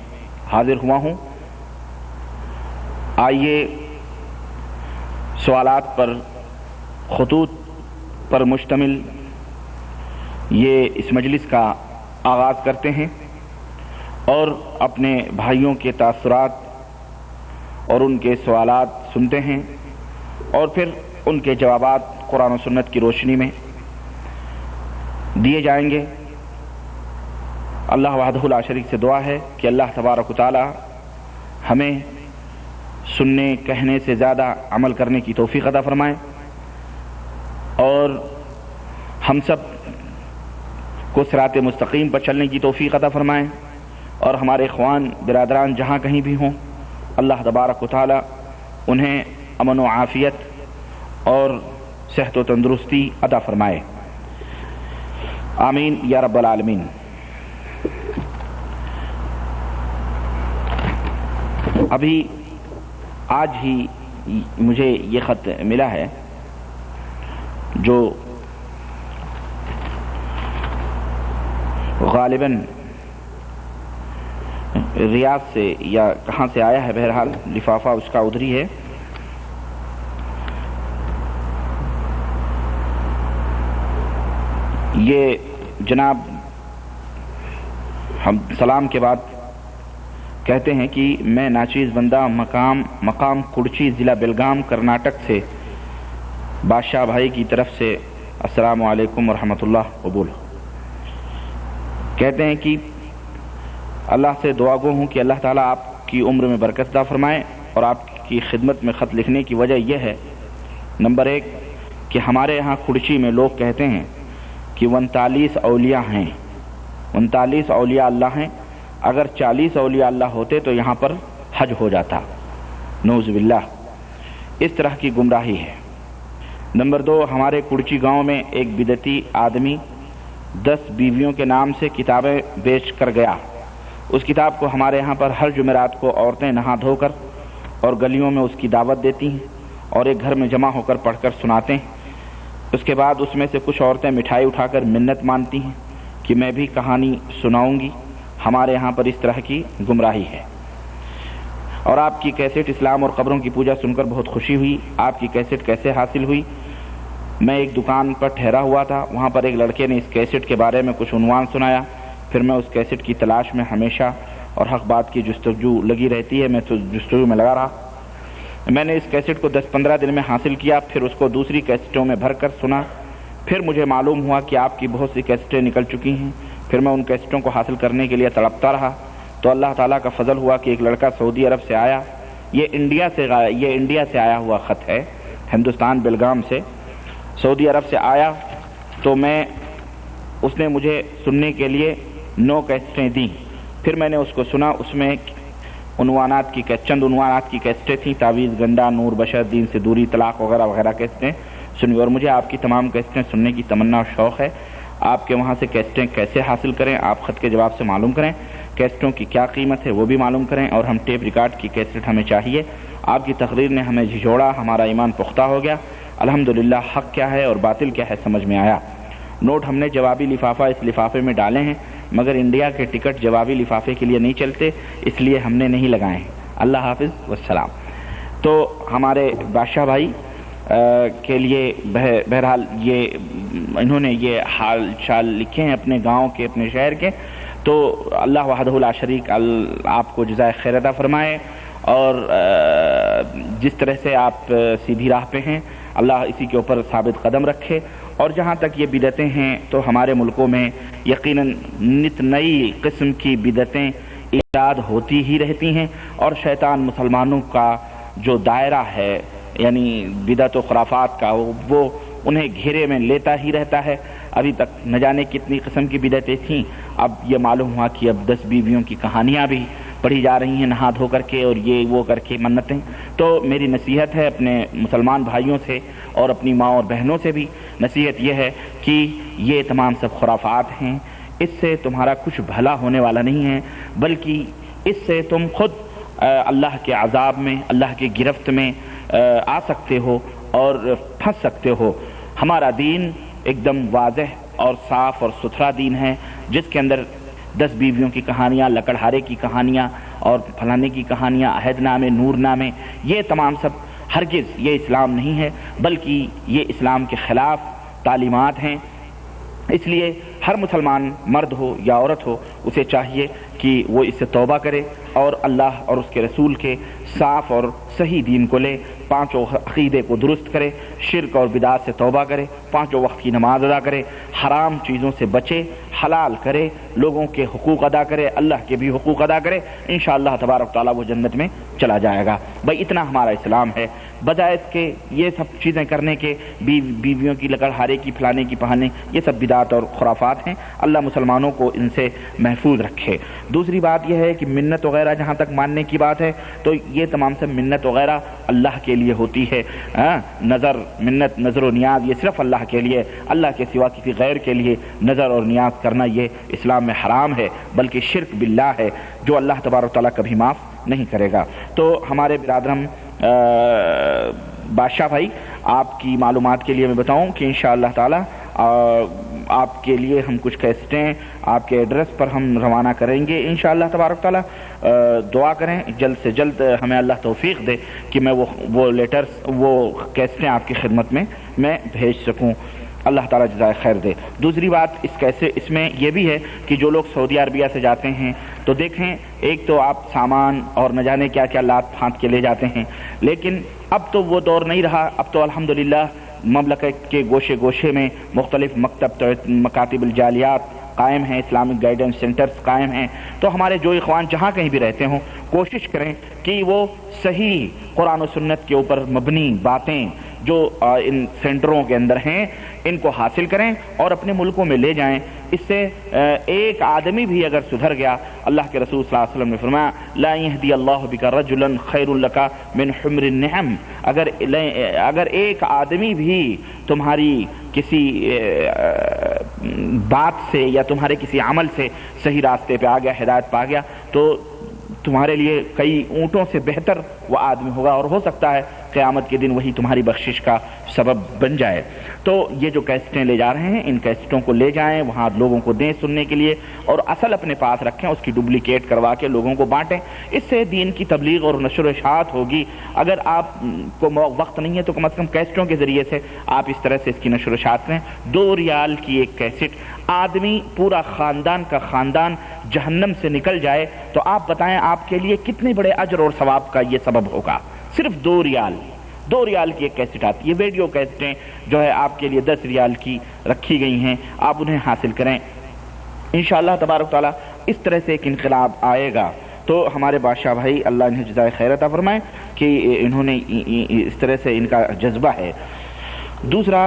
حاضر ہوا ہوں۔ آئیے سوالات پر، خطوط پر مشتمل یہ اس مجلس کا آغاز کرتے ہیں اور اپنے بھائیوں کے تاثرات اور ان کے سوالات سنتے ہیں اور پھر ان کے جوابات قرآن و سنت کی روشنی میں دیے جائیں گے۔ اللہ وحدہ لا شریک سے دعا ہے کہ اللہ تبارک و تعالی ہمیں سننے کہنے سے زیادہ عمل کرنے کی توفیق عطا فرمائے اور ہم سب کو صراط مستقیم پر چلنے کی توفیق عطا فرمائے، اور ہمارے اخوان برادران جہاں کہیں بھی ہوں اللہ تبارک و تعالی انہیں امن و عافیت اور صحت و تندرستی عطا فرمائے، آمین یا رب العالمین۔ ابھی آج ہی مجھے یہ خط ملا ہے جو غالباً ریاض سے یا کہاں سے آیا ہے، بہرحال لفافہ اس کا ادھری ہے۔ یہ جناب ہم سلام کے بعد کہتے ہیں کہ میں ناچیز بندہ مقام کڑچی ضلع بیلگام کرناٹک سے بادشاہ بھائی کی طرف سے السلام علیکم ورحمۃ اللہ قبول۔ کہتے ہیں کہ اللہ سے دعا گو ہوں کہ اللہ تعالیٰ آپ کی عمر میں برکت عطا فرمائے، اور آپ کی خدمت میں خط لکھنے کی وجہ یہ ہے، نمبر 1 کہ ہمارے ہاں کڑچی میں لوگ کہتے ہیں کہ 39 اولیاء ہیں، 39 اولیاء اللہ ہیں، اگر 40 اولیاء اللہ ہوتے تو یہاں پر حج ہو جاتا، نعوذ باللہ۔ اس طرح کی گمراہی ہے۔ نمبر 2 ہمارے کڑچی گاؤں میں ایک بدعتی آدمی 10 بیویوں کے نام سے کتابیں بیچ کر گیا۔ اس کتاب کو ہمارے ہاں پر ہر جمعرات کو عورتیں نہا دھو کر اور گلیوں میں اس کی دعوت دیتی ہیں اور ایک گھر میں جمع ہو کر پڑھ کر سناتے ہیں۔ اس کے بعد اس میں سے کچھ عورتیں مٹھائی اٹھا کر منت مانتی ہیں کہ میں بھی کہانی سناؤں گی۔ ہمارے ہاں پر اس طرح کی گمراہی ہے۔ اور آپ کی کیسٹ اسلام اور قبروں کی پوجا سن کر بہت خوشی ہوئی۔ آپ کی کیسٹ کیسے حاصل ہوئی؟ میں ایک دکان پر ٹھہرا ہوا تھا، وہاں پر ایک لڑکے نے اس کیسٹ کے بارے میں کچھ عنوان سنایا، پھر میں اس کیسٹ کی تلاش میں ہمیشہ اور حق بات کی جستجو لگی رہتی ہے، میں تو جستجو میں لگا رہا۔ میں نے اس کیسٹ کو 10-15 دن میں حاصل کیا، پھر اس کو دوسری کیسٹوں میں بھر کر سنا، پھر مجھے معلوم ہوا کہ آپ کی بہت سی کیسٹیں نکل چکی ہیں۔ پھر میں ان کیسٹوں کو حاصل کرنے کے لیے تڑپتا رہا، تو اللہ تعالیٰ کا فضل ہوا کہ ایک لڑکا سعودی عرب سے آیا، یہ انڈیا سے آیا ہوا خط ہے، ہندوستان بیلگام سے سعودی عرب سے آیا، تو اس نے مجھے سننے کے لیے 9 کیسٹیں دیں۔ پھر میں نے اس کو سنا، اس میں چند عنوانات کی کیسٹیں تھیں، تعویذ، گنڈا، نور بشر، دین سے دوری، طلاق وغیرہ وغیرہ کیسٹیں سنی، اور مجھے آپ کی تمام کیسٹیں سننے کی تمنا اور شوق ہے۔ آپ کے وہاں سے کیسٹیں کیسے حاصل کریں، آپ خط کے جواب سے معلوم کریں، کیسٹوں کی کیا قیمت ہے وہ بھی معلوم کریں، اور ہم ٹیپ ریکارڈ کی کیسٹ ہمیں چاہیے۔ آپ کی تقریر نے ہمیں جھجوڑا، ہمارا ایمان پختہ ہو گیا، الحمدللہ حق کیا ہے اور باطل کیا ہے سمجھ میں آیا۔ نوٹ ہم نے جوابی لفافہ اس لفافے میں ڈالے ہیں، مگر انڈیا کے ٹکٹ جوابی لفافے کے لیے نہیں چلتے، اس لیے ہم نے نہیں لگائے ہیں۔ اللہ حافظ والسلام۔ تو ہمارے بادشاہ بھائی کے لیے بہرحال انہوں نے یہ حال چال لکھے ہیں اپنے گاؤں کے، اپنے شہر کے، تو اللہ وحدہ لا شریک آپ کو جزائے خیر عطا فرمائے، اور جس طرح سے آپ سیدھی راہ پہ ہیں اللہ اسی کے اوپر ثابت قدم رکھے۔ اور جہاں تک یہ بدعتیں ہیں تو ہمارے ملکوں میں یقیناً نت نئی قسم کی بدعتیں ایجاد ہوتی ہی رہتی ہیں، اور شیطان مسلمانوں کا جو دائرہ ہے یعنی بدعت و خرافات کا وہ انہیں گھیرے میں لیتا ہی رہتا ہے۔ ابھی تک نہ جانے کتنی قسم کی بدعتیں تھیں، اب یہ معلوم ہوا کہ اب 10 بیویوں کی کہانیاں بھی پڑھی جا رہی ہیں نہا دھو کر کے، اور یہ وہ کر کے منتیں۔ تو میری نصیحت ہے اپنے مسلمان بھائیوں سے اور اپنی ماں اور بہنوں سے بھی نصیحت یہ ہے کہ یہ تمام سب خرافات ہیں، اس سے تمہارا کچھ بھلا ہونے والا نہیں ہے، بلکہ اس سے تم خود اللہ کے عذاب میں، اللہ کی گرفت میں آ سکتے ہو اور پھنس سکتے ہو۔ ہمارا دین ایک دم واضح اور صاف اور ستھرا دین ہے، جس کے اندر 10 بیویوں کی کہانیاں، لکڑہارے کی کہانیاں اور فلانے کی کہانیاں، عہد نامے، نور نامے، یہ تمام سب ہرگز یہ اسلام نہیں ہے، بلکہ یہ اسلام کے خلاف تعلیمات ہیں۔ اس لیے ہر مسلمان مرد ہو یا عورت ہو، اسے چاہیے کہ وہ اس سے توبہ کرے اور اللہ اور اس کے رسول کے صاف اور صحیح دین کو لے، 5 عقیدے کو درست کرے، شرک اور بدعات سے توبہ کرے، 5 وقت کی نماز ادا کرے، حرام چیزوں سے بچے، حلال کرے، لوگوں کے حقوق ادا کرے، اللہ کے بھی حقوق ادا کرے، انشاءاللہ تبارک تعالیٰ وہ جنت میں چلا جائے گا۔ بھائی اتنا ہمارا اسلام ہے، بجائے اس کے یہ سب چیزیں کرنے کے، بیویوں کی لکڑہارے کی، فلانے کی پہانے، یہ سب بدعات اور خرافات ہیں۔ اللہ مسلمانوں کو ان سے محفوظ رکھے۔ دوسری بات یہ ہے کہ منت وغیرہ جہاں تک ماننے کی بات ہے تو یہ تمام سب منت وغیرہ اللہ کے لیے ہوتی ہے۔ نظر، منت، نظر و نیاز یہ صرف اللہ کے لیے، اللہ کے سوا کسی غیر کے لیے نظر اور نیاز کرنا یہ اسلام میں حرام ہے، بلکہ شرک باللہ ہے جو اللہ تبارک تعالیٰ کبھی معاف نہیں کرے گا۔ تو ہمارے برادرم بادشاہ بھائی، آپ کی معلومات کے لیے میں بتاؤں کہ انشاءاللہ تعالیٰ آپ کے لیے ہم کچھ کیسٹیں آپ کے ایڈریس پر ہم روانہ کریں گے انشاءاللہ تبارک تعالیٰ۔ دعا کریں جلد سے جلد ہمیں اللہ توفیق دے کہ میں وہ لیٹرز، وہ کیسٹیں آپ کی خدمت میں بھیج سکوں۔ اللہ تعالیٰ جزائے خیر دے۔ دوسری بات اس میں یہ بھی ہے کہ جو لوگ سعودی عربیہ سے جاتے ہیں تو دیکھیں، ایک تو آپ سامان اور نہ جانے کیا کیا لات پھانت کے لے جاتے ہیں، لیکن اب تو وہ دور نہیں رہا۔ اب تو الحمدللہ مملکت کے گوشے گوشے میں مختلف مکاتب الجالیات قائم ہیں، اسلامک گائیڈنس سینٹرز قائم ہیں۔ تو ہمارے جو اخوان جہاں کہیں بھی رہتے ہوں، کوشش کریں کہ وہ صحیح قرآن و سنت کے اوپر مبنی باتیں جو ان سینٹروں کے اندر ہیں ان کو حاصل کریں اور اپنے ملکوں میں لے جائیں۔ اس سے ایک آدمی بھی اگر سدھر گیا، اللہ کے رسول صلی اللہ علیہ وسلم نے فرمایا لا یہدی اللہ بک رجلا خیر لک من حمر النعم، اگر ایک آدمی بھی تمہاری کسی بات سے یا تمہارے کسی عمل سے صحیح راستے پہ آ گیا، ہدایت پا گیا، تو تمہارے لیے کئی اونٹوں سے بہتر وہ آدمی ہوگا، اور ہو سکتا ہے قیامت کے دن وہی تمہاری بخشش کا سبب بن جائے۔ تو یہ جو کیسٹیں لے جا رہے ہیں، ان کیسٹوں کو لے جائیں، وہاں لوگوں کو دیں سننے کے لیے، اور اصل اپنے پاس رکھیں، اس کی ڈپلیکیٹ کروا کے لوگوں کو بانٹیں۔ اس سے دین کی تبلیغ اور نشر و اشاعت ہوگی۔ اگر آپ کو وقت نہیں ہے تو کم از کم کیسٹوں کے ذریعے سے آپ اس طرح سے اس کی نشر و اشاعت کریں۔ 2 ریال کی ایک کیسٹ، آدمی پورا خاندان کا خاندان جہنم سے نکل جائے تو آپ بتائیں آپ کے لیے کتنے بڑے اجر اور ثواب کا یہ سبب ہوگا۔ صرف 2 ریال کی ایک کیسٹ آتی ہے۔ ویڈیو کیسٹیں جو ہے آپ کے لیے 10 ریال کی رکھی گئی ہیں، آپ انہیں حاصل کریں انشاءاللہ تبارک تعالیٰ۔ اس طرح سے ایک انقلاب آئے گا۔ تو ہمارے بادشاہ بھائی اللہ انہیں جزائے خیر عطا فرمائے کہ انہوں نے اس طرح سے ان کا جذبہ ہے۔ دوسرا